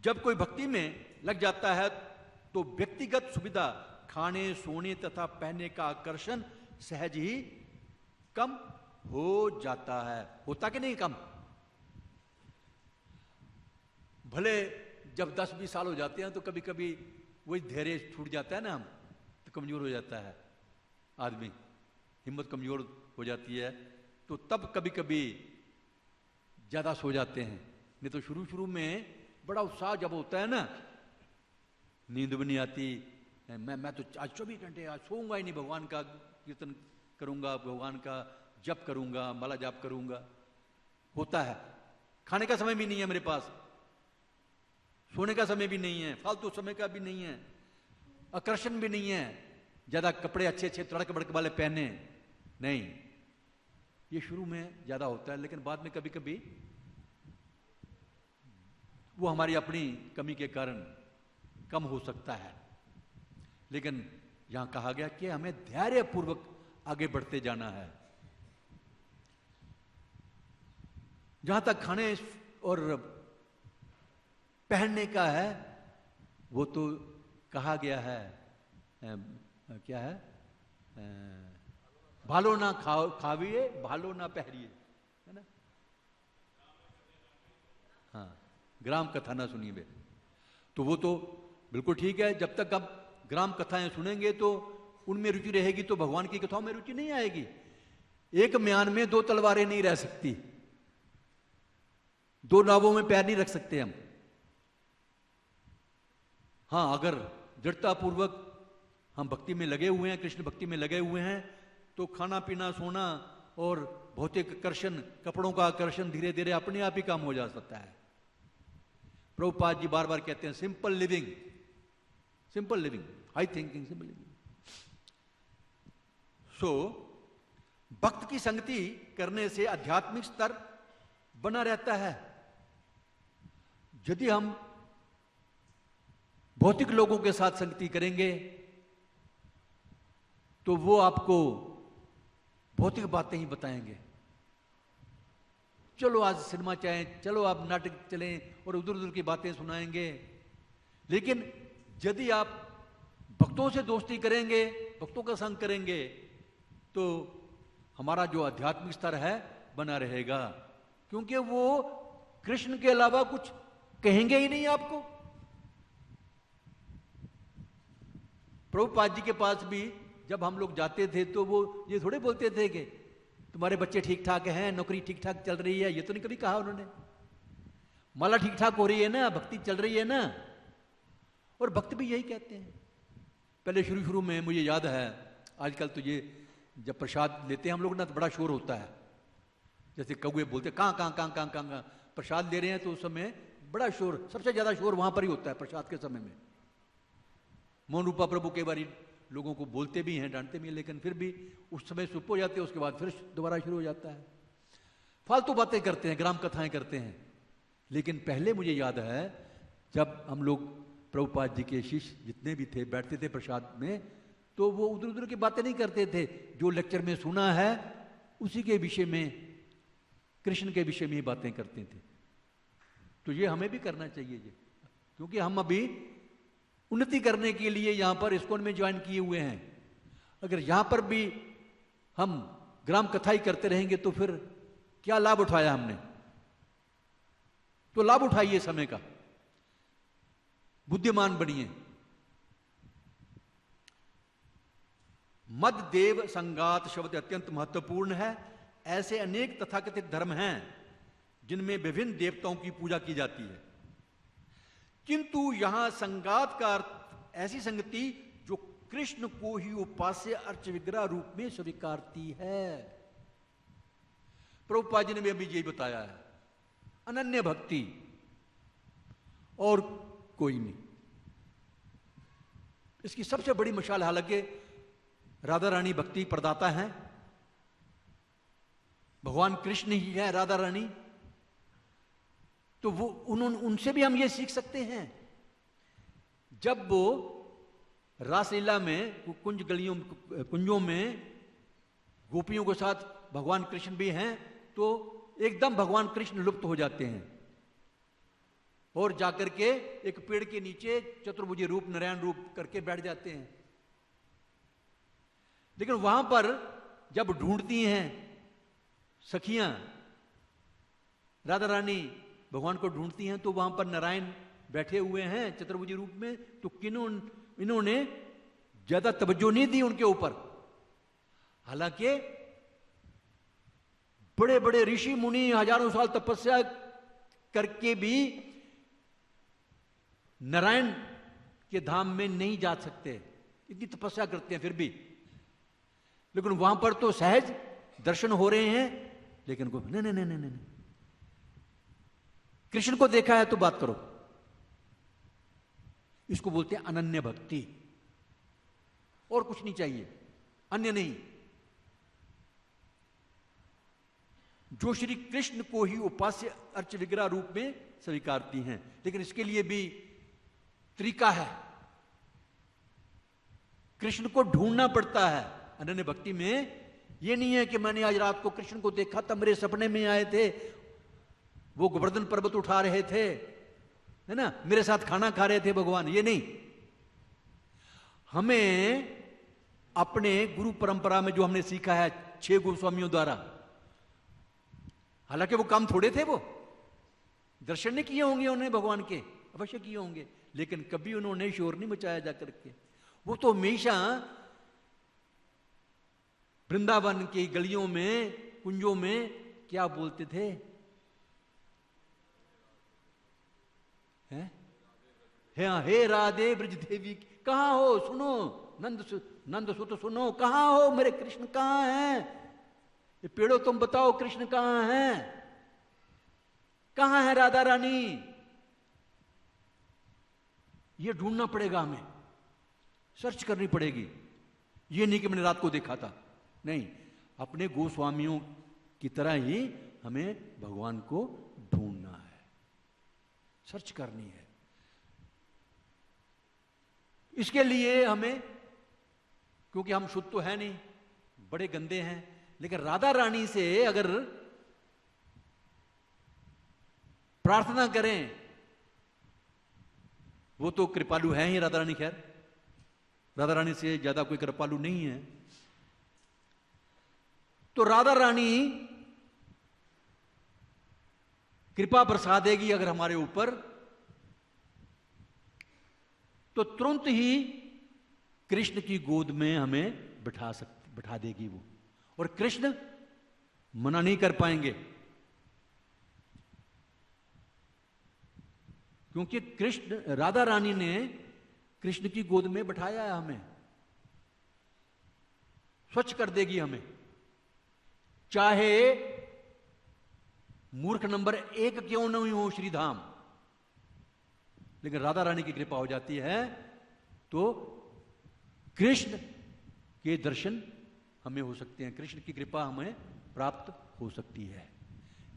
जब कोई भक्ति में लग जाता है तो व्यक्तिगत सुविधा, खाने सोने तथा पहनने का आकर्षण सहज ही कम हो जाता है। होता कि नहीं कम? भले जब 10-20 साल हो जाते हैं तो कभी कभी वही धैर्य छूट जाता है ना, हम तो कमजोर हो जाता है आदमी, हिम्मत कमजोर हो जाती है, तो तब कभी कभी ज्यादा सो जाते हैं। नहीं तो शुरू शुरू में बड़ा उत्साह जब होता है ना, नींद भी नहीं आती, मैं तो आज 24 घंटे आज सोऊंगा ही नहीं, भगवान का कीर्तन करूंगा, भगवान का जप करूंगा, माला जाप करूंगा। होता है, खाने का समय भी नहीं है मेरे पास, सोने का समय भी नहीं है, फालतू समय का भी नहीं है, आकर्षण भी नहीं है, ज्यादा कपड़े अच्छे अच्छे तड़क भड़क वाले पहने नहीं। ये शुरू में ज्यादा होता है, लेकिन बाद में कभी कभी वो हमारी अपनी कमी के कारण कम हो सकता है। लेकिन यहां कहा गया कि हमें धैर्यपूर्वक आगे बढ़ते जाना है। जहां तक खाने और पहनने का है, वो तो कहा गया है, क्या है, भालो ना खाविए, भालो ना पहरिए, है ना। हाँ, ग्राम कथा ना सुनिए बे, तो वो तो बिल्कुल ठीक है। जब तक आप ग्राम कथाएं सुनेंगे तो उनमें रुचि रहेगी, तो भगवान की कथाओं में रुचि नहीं आएगी। एक म्यान में दो तलवारें नहीं रह सकती, दो नावों में पैर नहीं रख सकते हम। हाँ, अगर दृढ़तापूर्वक हम भक्ति में लगे हुए हैं, कृष्ण भक्ति में लगे हुए हैं, तो खाना पीना सोना और भौतिक आकर्षण, कपड़ों का आकर्षण धीरे धीरे अपने आप ही कम हो जा सकता है। प्रभुपाद जी बार बार कहते हैं simple living, simple living, high thinking, simple living. So भक्त की संगति करने से आध्यात्मिक स्तर बना रहता है। यदि हम भौतिक लोगों के साथ संगति करेंगे तो वो आपको भौतिक बातें ही बताएंगे। चलो आज सिनेमा चाहें, चलो आप नाटक चलें, और उधर उधर की बातें सुनाएंगे। लेकिन यदि आप भक्तों से दोस्ती करेंगे, भक्तों का संग करेंगे, तो हमारा जो आध्यात्मिक स्तर है बना रहेगा, क्योंकि वो कृष्ण के अलावा कुछ कहेंगे ही नहीं आपको। प्रभुपाद जी के पास भी जब हम लोग जाते थे तो वो ये थोड़े बोलते थे कि तुम्हारे बच्चे ठीक ठाक हैं, नौकरी ठीक ठाक चल रही है, ये तो नहीं कभी कहा उन्होंने। माला ठीक ठाक हो रही है ना, भक्ति चल रही है ना। और भक्त भी यही कहते हैं। पहले शुरू शुरू में मुझे याद है, आजकल तो ये जब प्रसाद लेते हैं हम लोग ना, तो बड़ा शोर होता है, जैसे कौवे बोलते कहाँ कहाँ कहाँ कहाँ कहाँ प्रसाद ले रहे हैं, तो उस समय बड़ा शोर, सबसे ज्यादा शोर वहां पर ही होता है प्रसाद के समय में। मौन रूपा प्रभु के बारी लोगों को बोलते भी हैं, डांटते भी हैं, लेकिन फिर भी उस समय चुप हो जाते हैं, उसके बाद फिर दोबारा शुरू हो जाता है। फालतू बातें करते हैं, ग्राम कथाएं करते हैं। लेकिन पहले मुझे याद है जब हम लोग प्रभुपाद जी के शिष्य जितने भी थे बैठते थे प्रसाद में, तो वो उधर उधर की बातें नहीं करते थे। जो लेक्चर में सुना है उसी के विषय में, कृष्ण के विषय में ही बातें करते थे। तो ये हमें भी करना चाहिए जी, क्योंकि हम अभी उन्नति करने के लिए यहां पर इस्कॉन में ज्वाइन किए हुए हैं। अगर यहां पर भी हम ग्राम कथा ही करते रहेंगे तो फिर क्या लाभ उठाया हमने। तो लाभ उठाइए समय का, बुद्धिमान बनिए। मद देव संगात शब्द अत्यंत महत्वपूर्ण है। ऐसे अनेक तथाकथित धर्म हैं जिनमें विभिन्न देवताओं की पूजा की जाती है, किंतु यहां संगात का अर्थ ऐसी संगति जो कृष्ण को ही उपास्य अर्च विग्रह रूप में स्वीकारती है। प्रभुपाद जी ने भी अभी यही बताया है, अनन्य भक्ति और कोई नहीं। इसकी सबसे बड़ी मिसाल हालांकि राधा रानी भक्ति प्रदाता हैं, भगवान कृष्ण ही है राधा रानी। तो वो उनसे भी हम ये सीख सकते हैं। जब वो रासलीला में कुंजों में गोपियों के साथ भगवान कृष्ण भी हैं, तो एकदम भगवान कृष्ण लुप्त हो जाते हैं और जाकर के एक पेड़ के नीचे चतुर्भुज रूप, नारायण रूप करके बैठ जाते हैं। लेकिन वहां पर जब ढूंढती हैं सखियां, राधा रानी भगवान को ढूंढती हैं, तो वहां पर नारायण बैठे हुए हैं चतुर्भुज रूप में। तो इन्होंने ज्यादा तवज्जो नहीं दी उनके ऊपर। हालांकि बड़े बड़े ऋषि मुनि हजारों साल तपस्या करके भी नारायण के धाम में नहीं जा सकते, इतनी तपस्या करते हैं फिर भी। लेकिन वहां पर तो सहज दर्शन हो रहे हैं, लेकिन नहीं, कृष्ण को देखा है तो बात करो। इसको बोलते हैं अनन्य भक्ति। और कुछ नहीं चाहिए, अन्य नहीं। जो श्री कृष्ण को ही उपास्य अर्च विग्रह रूप में स्वीकारती हैं। लेकिन इसके लिए भी तरीका है, कृष्ण को ढूंढना पड़ता है। अनन्य भक्ति में यह नहीं है कि मैंने आज रात को कृष्ण को देखा था, मेरे सपने में आए थे, वो गोवर्धन पर्वत उठा रहे थे, है ना, मेरे साथ खाना खा रहे थे भगवान, ये नहीं। हमें अपने गुरु परंपरा में जो हमने सीखा है 6 गोस्वामियों द्वारा, हालांकि वो काम थोड़े थे, वो दर्शन नहीं किए होंगे उन्होंने भगवान के, अवश्य किए होंगे, लेकिन कभी उन्होंने शोर नहीं मचाया जाकर के। वो तो हमेशा वृंदावन की गलियों में, कुंजों में क्या बोलते थे, हैं? हे राधे ब्रज देवी, कहां हो, सुनो, नंद सुत सुनो, कहां हो, मेरे कृष्ण कहां हैं? ये पेड़ों तुम बताओ कृष्ण कहां हैं? कहां है राधा रानी? ये ढूंढना पड़ेगा, हमें सर्च करनी पड़ेगी। ये नहीं कि मैंने रात को देखा था, नहीं, अपने गोस्वामियों की तरह ही हमें भगवान को ढूंढना है, सर्च करनी है। इसके लिए हमें, क्योंकि हम शुद्ध तो है नहीं, बड़े गंदे हैं, लेकिन राधा रानी से अगर प्रार्थना करें, वो तो कृपालु है ही राधा रानी, खैर राधा रानी से ज्यादा कोई कृपालु नहीं है। तो राधा रानी कृपा बरसा देगी अगर हमारे ऊपर, तो तुरंत ही कृष्ण की गोद में हमें बिठा देगी वो, और कृष्ण मना नहीं कर पाएंगे, क्योंकि राधा रानी ने कृष्ण की गोद में बिठाया है हमें, स्वच्छ कर देगी हमें। चाहे मूर्ख नंबर 1 क्यों नहीं हो श्रीधाम, लेकिन राधा रानी की कृपा हो जाती है तो कृष्ण के दर्शन हमें हो सकते हैं, कृष्ण की कृपा हमें प्राप्त हो सकती है।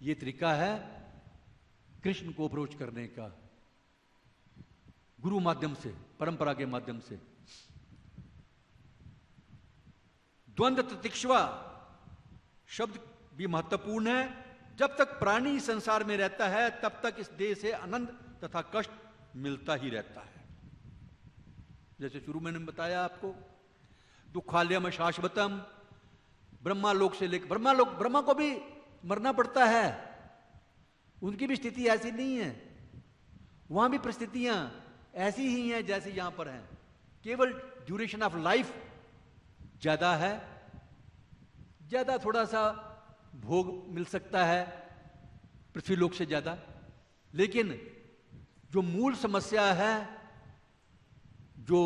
यह तरीका है कृष्ण को अप्रोच करने का, गुरु माध्यम से, परंपरा के माध्यम से। द्वंद्व तितिक्षवा शब्द भी महत्वपूर्ण है। जब तक प्राणी संसार में रहता है तब तक इस देह से आनंद तथा कष्ट मिलता ही रहता है। जैसे शुरू में मैंने बताया आपको, दुखालयम शाश्वतम, ब्रह्मा लोक से लेकर ब्रह्मा को भी मरना पड़ता है, उनकी भी स्थिति ऐसी नहीं है, वहां भी परिस्थितियां ऐसी ही हैं जैसे यहां पर हैं, केवल ड्यूरेशन ऑफ लाइफ ज्यादा है, ज्यादा थोड़ा सा भोग मिल सकता है पृथ्वी लोक से ज्यादा, लेकिन जो मूल समस्या है, जो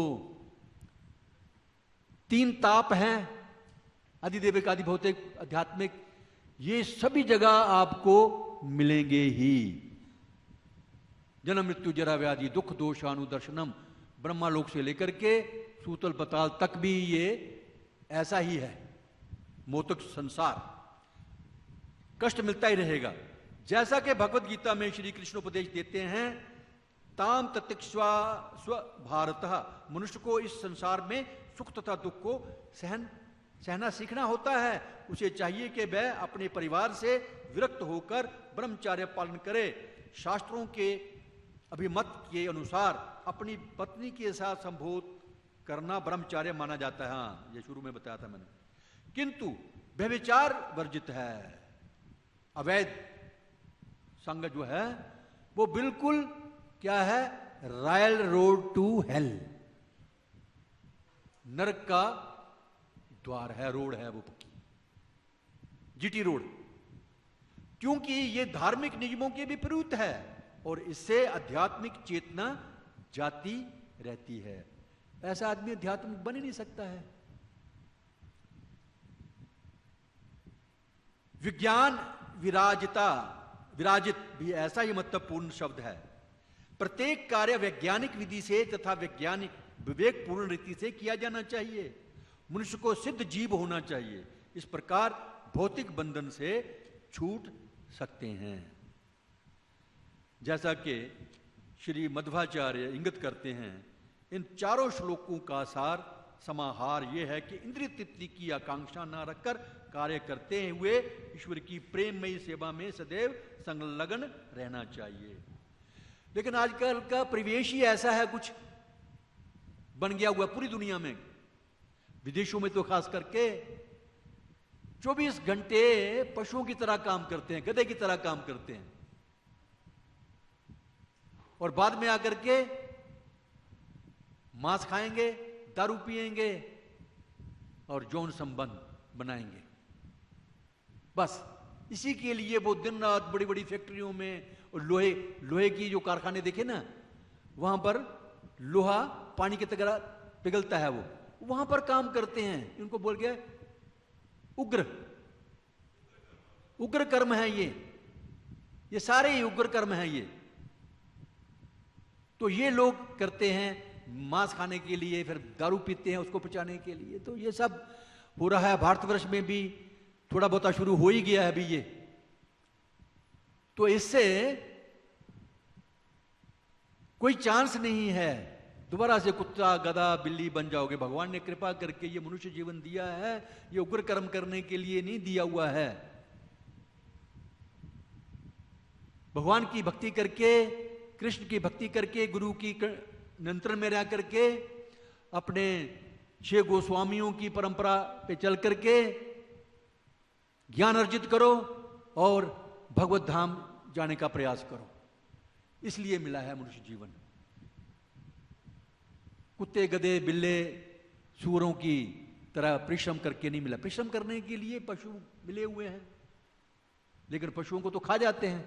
3 ताप हैं, अधिदेविक, अधिभौतिक, आध्यात्मिक, ये सभी जगह आपको मिलेंगे ही। जन्म मृत्यु जरा व्याधि दुख दोषानुदर्शनम, ब्रह्मा लोक से लेकर के सूतल पताल तक भी ये ऐसा ही है, मोतक संसार, कष्ट मिलता ही रहेगा। जैसा कि भगवत गीता में श्री कृष्ण उपदेश देते हैं, ताम ततिक्ष्वा स्व भारतः, मनुष्य को इस संसार में सुख तथा दुख को सहना सीखना होता है। उसे चाहिए कि वह अपने परिवार से विरक्त होकर ब्रह्मचर्य पालन करे। शास्त्रों के अभिमत के अनुसार अपनी पत्नी के साथ संभोग करना ब्रह्मचर्य माना जाता है। हाँ, ये शुरू में बताया था मैंने, किंतु व्यभिचार वर्जित है। अवैध संग जो है वो बिल्कुल क्या है, रॉयल रोड टू हेल, नरक का द्वार है, रोड है वो पक्की, जीटी रोड, क्योंकि ये धार्मिक नियमों के विपरीत है और इससे आध्यात्मिक चेतना जाती रहती है। ऐसा आदमी आध्यात्मिक बन ही नहीं सकता है। विज्ञान विराजित भी ऐसा ही महत्वपूर्ण शब्द है। प्रत्येक कार्य वैज्ञानिक विधि से तथा वैज्ञानिक विवेकपूर्ण रीति से किया जाना चाहिए। मनुष्य को सिद्ध जीव होना चाहिए। इस प्रकार भौतिक बंधन से छूट सकते हैं। जैसा कि श्री मध्वाचार्य इंगित करते हैं, इन चारों श्लोकों का सार समाहार यह है कि इंद्रिय तृप्ति की आकांक्षा न रखकर कार्य करते हुए ईश्वर की प्रेममयी सेवा में सदैव संलग्न रहना चाहिए। लेकिन आजकल का परिवेश ही ऐसा है, कुछ बन गया हुआ पूरी दुनिया में, विदेशों में तो खास करके 24 घंटे पशुओं की तरह काम करते हैं, गधे की तरह काम करते हैं, और बाद में आकर के मांस खाएंगे, दारू पिएंगे और यौन संबंध बनाएंगे। बस इसी के लिए वो दिन रात बड़ी बड़ी फैक्ट्रियों में, और लोहे की जो कारखाने देखे ना, वहां पर लोहा पानी की तरह पिघलता है, वो वहां पर काम करते हैं। इनको बोल गया उग्र कर्म है ये सारे ही उग्र कर्म है ये। तो ये लोग करते हैं मांस खाने के लिए, फिर दारू पीते हैं उसको पचाने के लिए। तो ये सब हो रहा है। भारतवर्ष में भी थोड़ा बहुत शुरू हो ही गया है अभी ये। तो इससे कोई चांस नहीं है दोबारा से कुत्ता गधा बिल्ली बन जाओगे। भगवान ने कृपा करके ये मनुष्य जीवन दिया है, ये उग्र कर्म करने के लिए नहीं दिया हुआ है। भगवान की भक्ति करके, कृष्ण की भक्ति करके, गुरु की नियंत्रण में रह करके, अपने 6 गोस्वामियों की परंपरा पे चल करके ज्ञान अर्जित करो और भगवत धाम जाने का प्रयास करो। इसलिए मिला है मनुष्य जीवन। कुत्ते गधे बिल्ले सूअरों की तरह परिश्रम करके नहीं मिला। परिश्रम करने के लिए पशु मिले हुए हैं, लेकिन पशुओं को तो खा जाते हैं,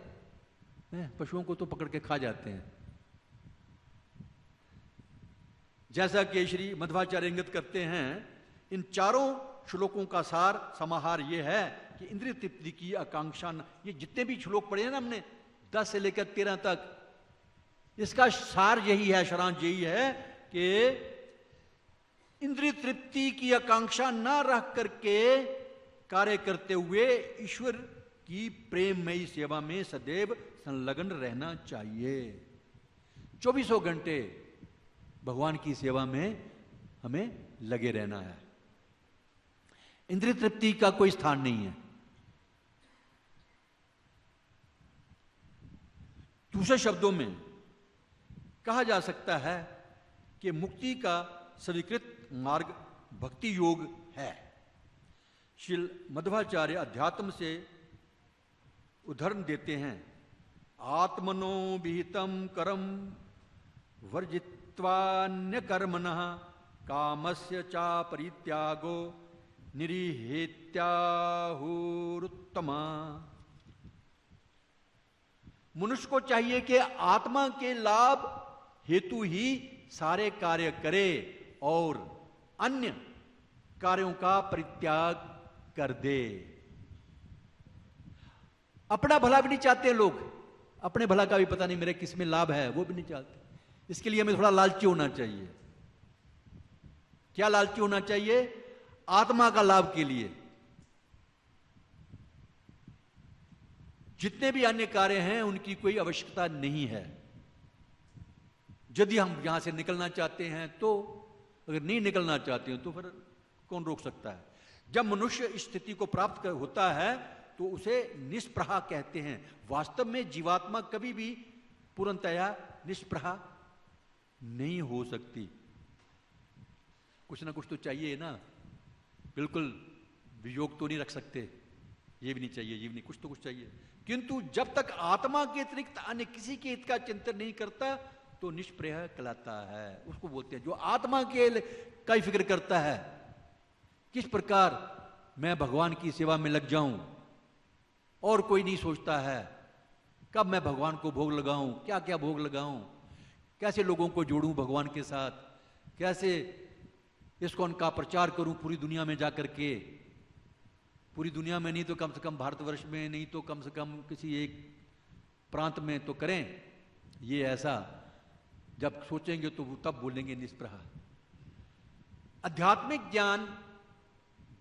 पशुओं को तो पकड़ के खा जाते हैं। जैसा कि श्री मध्वाचार्य इंगित करते हैं, इन चारों श्लोकों का सार समाहार यह है कि इंद्रिय तृप्ति की आकांक्षा ये जितने भी श्लोक पढ़े हैं ना हमने 10 से लेकर 13 तक, इसका सार यही है, सारांश यही है कि इंद्रिय तृप्ति की आकांक्षा न रख करके कार्य करते हुए ईश्वर की प्रेममयी सेवा में सदैव संलग्न रहना चाहिए। 24 घंटे भगवान की सेवा में हमें लगे रहना है। इंद्रिय तृप्ति का कोई स्थान नहीं है। दूसरे शब्दों में कहा जा सकता है कि मुक्ति का स्वीकृत मार्ग भक्ति योग है। श्री मध्वाचार्य अध्यात्म से उदाहरण देते हैं, आत्मनो विहितम कर्म वर्जित्वान्य कर्मणः कामस्य चा परित्यागो निरीहेत्याहुरुत्तमा। मनुष्य को चाहिए कि आत्मा के लाभ हेतु ही सारे कार्य करे और अन्य कार्यों का परित्याग कर दे। अपना भला भी नहीं चाहते लोग, अपने भला का भी पता नहीं मेरे किस में लाभ है वो भी नहीं चाहते। इसके लिए हमें थोड़ा लालची होना चाहिए। क्या लालची होना चाहिए? आत्मा का लाभ के लिए। जितने भी अन्य कार्य हैं उनकी कोई आवश्यकता नहीं है। यदि हम यहां से निकलना चाहते हैं तो, अगर नहीं निकलना चाहते हैं तो फिर कौन रोक सकता है? जब मनुष्य इस स्थिति को प्राप्त होता है तो उसे निष्प्रहा कहते हैं। वास्तव में जीवात्मा कभी भी पूर्णतया निष्प्रहा नहीं हो सकती। कुछ ना कुछ तो चाहिए ना, बिल्कुल वियोग तो नहीं रख सकते, ये भी नहीं चाहिए, ये भी नहीं, कुछ तो कुछ चाहिए। किंतु जब तक आत्मा के अतिरिक्त अन्य किसी के हित का चिंतन नहीं करता तो निष्प्रह कहलाता है। उसको बोलते हैं जो आत्मा के का ही फिक्र करता है, किस प्रकार मैं भगवान की सेवा में लग जाऊं, और कोई नहीं सोचता है कब मैं भगवान को भोग लगाऊं, क्या क्या भोग लगाऊं, कैसे लोगों को जोड़ूं भगवान के साथ, कैसे इस्कॉन का प्रचार करूं पूरी दुनिया में जाकर के। पूरी दुनिया में नहीं तो कम से कम भारतवर्ष में, नहीं तो कम से कम किसी एक प्रांत में तो करें। ये ऐसा जब सोचेंगे तो तब बोलेंगे निष्प्रहा। आध्यात्मिक ज्ञान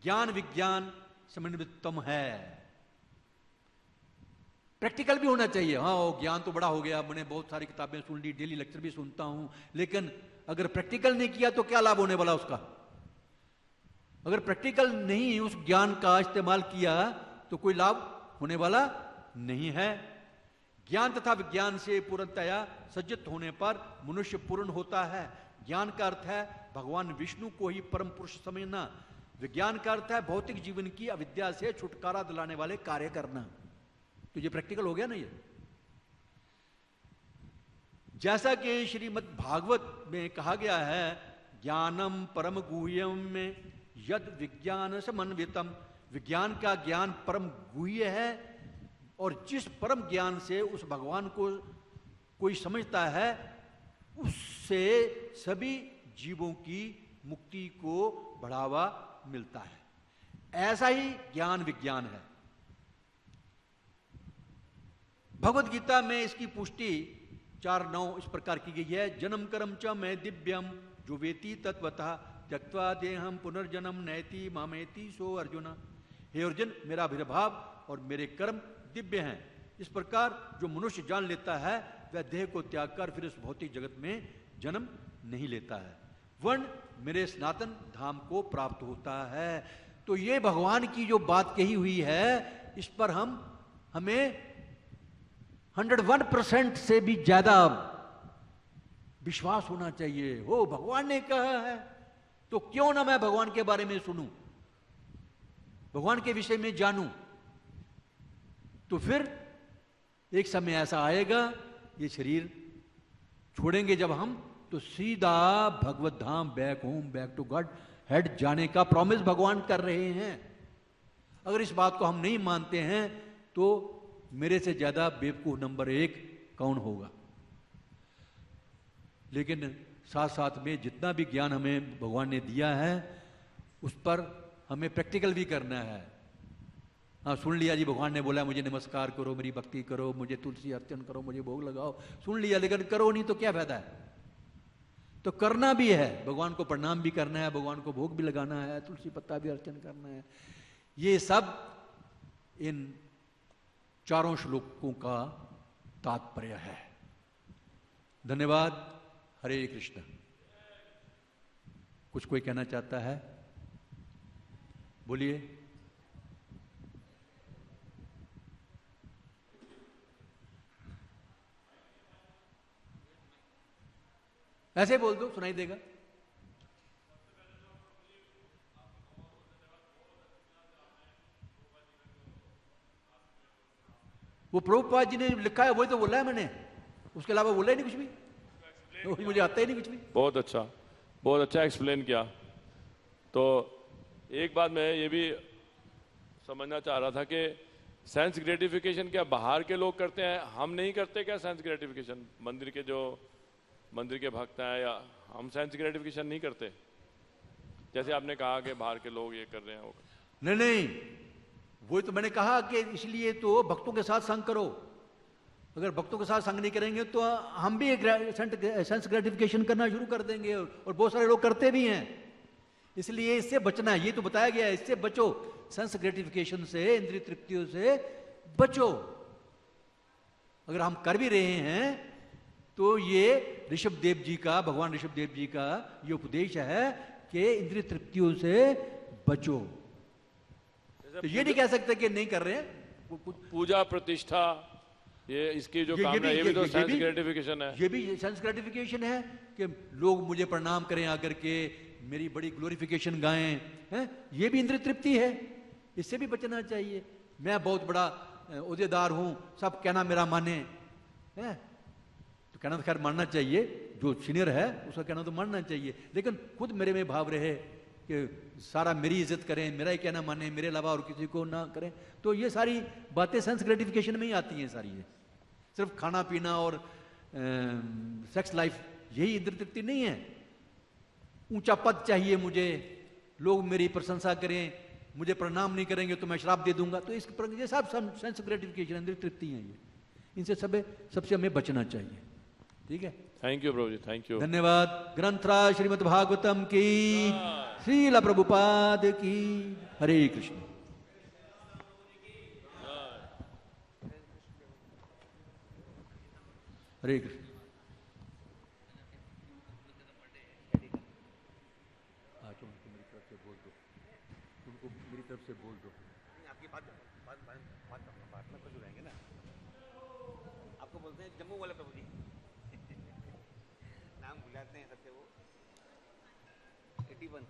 ज्ञान विज्ञान समन्वितम है। प्रैक्टिकल भी होना चाहिए। हाँ, वो ज्ञान तो बड़ा हो गया, मैंने बहुत सारी किताबें सुन ली, डेली लेक्चर भी सुनता हूं, लेकिन अगर प्रैक्टिकल नहीं किया तो क्या लाभ होने वाला उसका? अगर प्रैक्टिकल नहीं उस ज्ञान का इस्तेमाल किया तो कोई लाभ होने वाला नहीं है। ज्ञान तथा विज्ञान से पूर्णतया सज्जित होने पर मनुष्य पूर्ण होता है। ज्ञान का अर्थ है भगवान विष्णु को ही परम पुरुष समझना। विज्ञान का अर्थ है भौतिक जीवन की अविद्या से छुटकारा दिलाने वाले कार्य करना। तो ये प्रैक्टिकल हो गया ना। ये जैसा कि श्रीमद् भागवत में कहा गया है, ज्ञानम परम गुह्यम में यद विज्ञान समन्वितम। विज्ञान का ज्ञान परम गुह्य है, और जिस परम ज्ञान से उस भगवान को कोई समझता है उससे सभी जीवों की मुक्ति को बढ़ावा मिलता है। ऐसा ही ज्ञान विज्ञान है। भगवद गीता में इसकी पुष्टि 4:9 इस प्रकार की गई है। जन्म कर्म च मैं दिव्यम जो वेति तत्वतः त्यक्त्वा देहम पुनर्जन्म नैति मामेति सो अर्जुन। हे अर्जुन, मेरा अभिभाव और मेरे कर्म दिव्य हैं। इस प्रकार जो मनुष्य जान लेता है वह देह को त्याग कर फिर इस भौतिक जगत में जन्म नहीं लेता है, वर्ण मेरे सनातन धाम को प्राप्त होता है। तो ये भगवान की जो बात कही हुई है, इस पर हमें 101% से भी ज्यादा विश्वास होना चाहिए। हो, भगवान ने कहा है तो क्यों ना मैं भगवान के बारे में सुनूं, भगवान के विषय में जानूं। तो फिर एक समय ऐसा आएगा, ये शरीर छोड़ेंगे जब हम, तो सीधा भगवत धाम, back home, back to godhead जाने का प्रॉमिस भगवान कर रहे हैं। अगर इस बात को हम नहीं मानते हैं तो मेरे से ज्यादा बेवकूफ नंबर 1 कौन होगा। लेकिन साथ साथ में जितना भी ज्ञान हमें भगवान ने दिया है उस पर हमें प्रैक्टिकल भी करना है। हाँ, सुन लिया जी, भगवान ने बोला मुझे नमस्कार करो, मेरी भक्ति करो, मुझे तुलसी अर्चन करो, मुझे भोग लगाओ, सुन लिया, लेकिन करो नहीं तो क्या फायदा है। तो करना भी है, भगवान को प्रणाम भी करना है, भगवान को भोग भी लगाना है, तुलसी पत्ता भी अर्चन करना है। ये सब इन 4 श्लोकों का तात्पर्य है। धन्यवाद। हरे कृष्ण। कुछ कोई कहना चाहता है? बोलिए। ऐसे बोल दो, सुनाई देगा। वो प्रभुपाद जी ने लिखा है वही तो बोला है मैंने, उसके अलावा बोला ही नहीं कुछ भी, तो मुझे आता ही नहीं कुछ भी। बहुत अच्छा एक्सप्लेन किया। तो एक बात मैं ये भी समझना चाह रहा था कि सेंस ग्रेटिफिकेशन क्या बाहर के लोग करते हैं, हम नहीं करते क्या सेंस ग्रेटिफिकेशन? मंदिर के भक्त हैं या हम सेंस ग्रेटिफिकेशन नहीं करते? जैसे आपने कहा कि बाहर के लोग ये कर रहे हैं वो। नहीं, वो तो मैंने कहा कि इसलिए तो भक्तों के साथ संग करो। अगर भक्तों के साथ संग नहीं करेंगे तो हम भी सेंस ग्रेटिफिकेशन करना शुरू कर देंगे, और बहुत सारे लोग करते भी हैं। इसलिए इससे बचना है, ये तो बताया गया है, इससे बचो, सेंस ग्रेटिफिकेशन से, इंद्रिय तृप्तियों से बचो। अगर हम कर भी रहे हैं तो ये ऋषभदेव जी का, भगवान ऋषभदेव जी का ये उपदेश है कि इंद्रिय तृप्तियों से बचो। तो ये नहीं कह सकते कि नहीं कर रहे हैं। पूजा प्रतिष्ठा, ये इसकी जो काम है, ये भी तो सेंस ग्रेटिफिकेशन है। ये भी सेंस ग्रेटिफिकेशन है कि लोग मुझे प्रणाम करें आकर के, मेरी बड़ी ग्लोरिफिकेशन गाएं, हैं? ये भी इंद्रिय तृप्ति है, इससे भी बचना चाहिए। मैं बहुत बड़ा ओहदेदार हूं, सब कहना मेरा माने, है? तो कहना तो खैर मानना चाहिए, जो सीनियर है उसका कहना तो मानना चाहिए, लेकिन खुद मेरे में भाव रहे कि सारा मेरी इज्जत करें, मेरा ही कहना माने, मेरे अलावा और किसी को ना करें। तो ये सारी बातें सेंस ग्रेटिफिकेशन में ही आती हैं सारी। ये सिर्फ खाना पीना और सेक्स लाइफ यही इंद्रिय तृप्ति नहीं है। ऊंचा पद चाहिए मुझे, लोग मेरी प्रशंसा करें, मुझे प्रणाम नहीं करेंगे तो मैं श्राप दे दूंगा, तो ये सब सेंस ग्रेटिफिकेशन, इंद्रिय तृप्ति हैं ये। इनसे सबसे हमें बचना चाहिए। ठीक है, thank you Prabhu ji, thank you. धन्यवाद। ग्रंथराज श्रीमद् भागवतम की, श्रील प्रभुपाद की। हरे कृष्ण। हरे कृष्ण। तुमको मेरी तरफ से बोल दो, तुमको मेरी तरफ से बोल दो। आपकी बात में कुछ रहेंगे ना, आपको बोलते हैं जम्मू वाले प्रभु जी नाम भुलाते हैं सबसे वो 81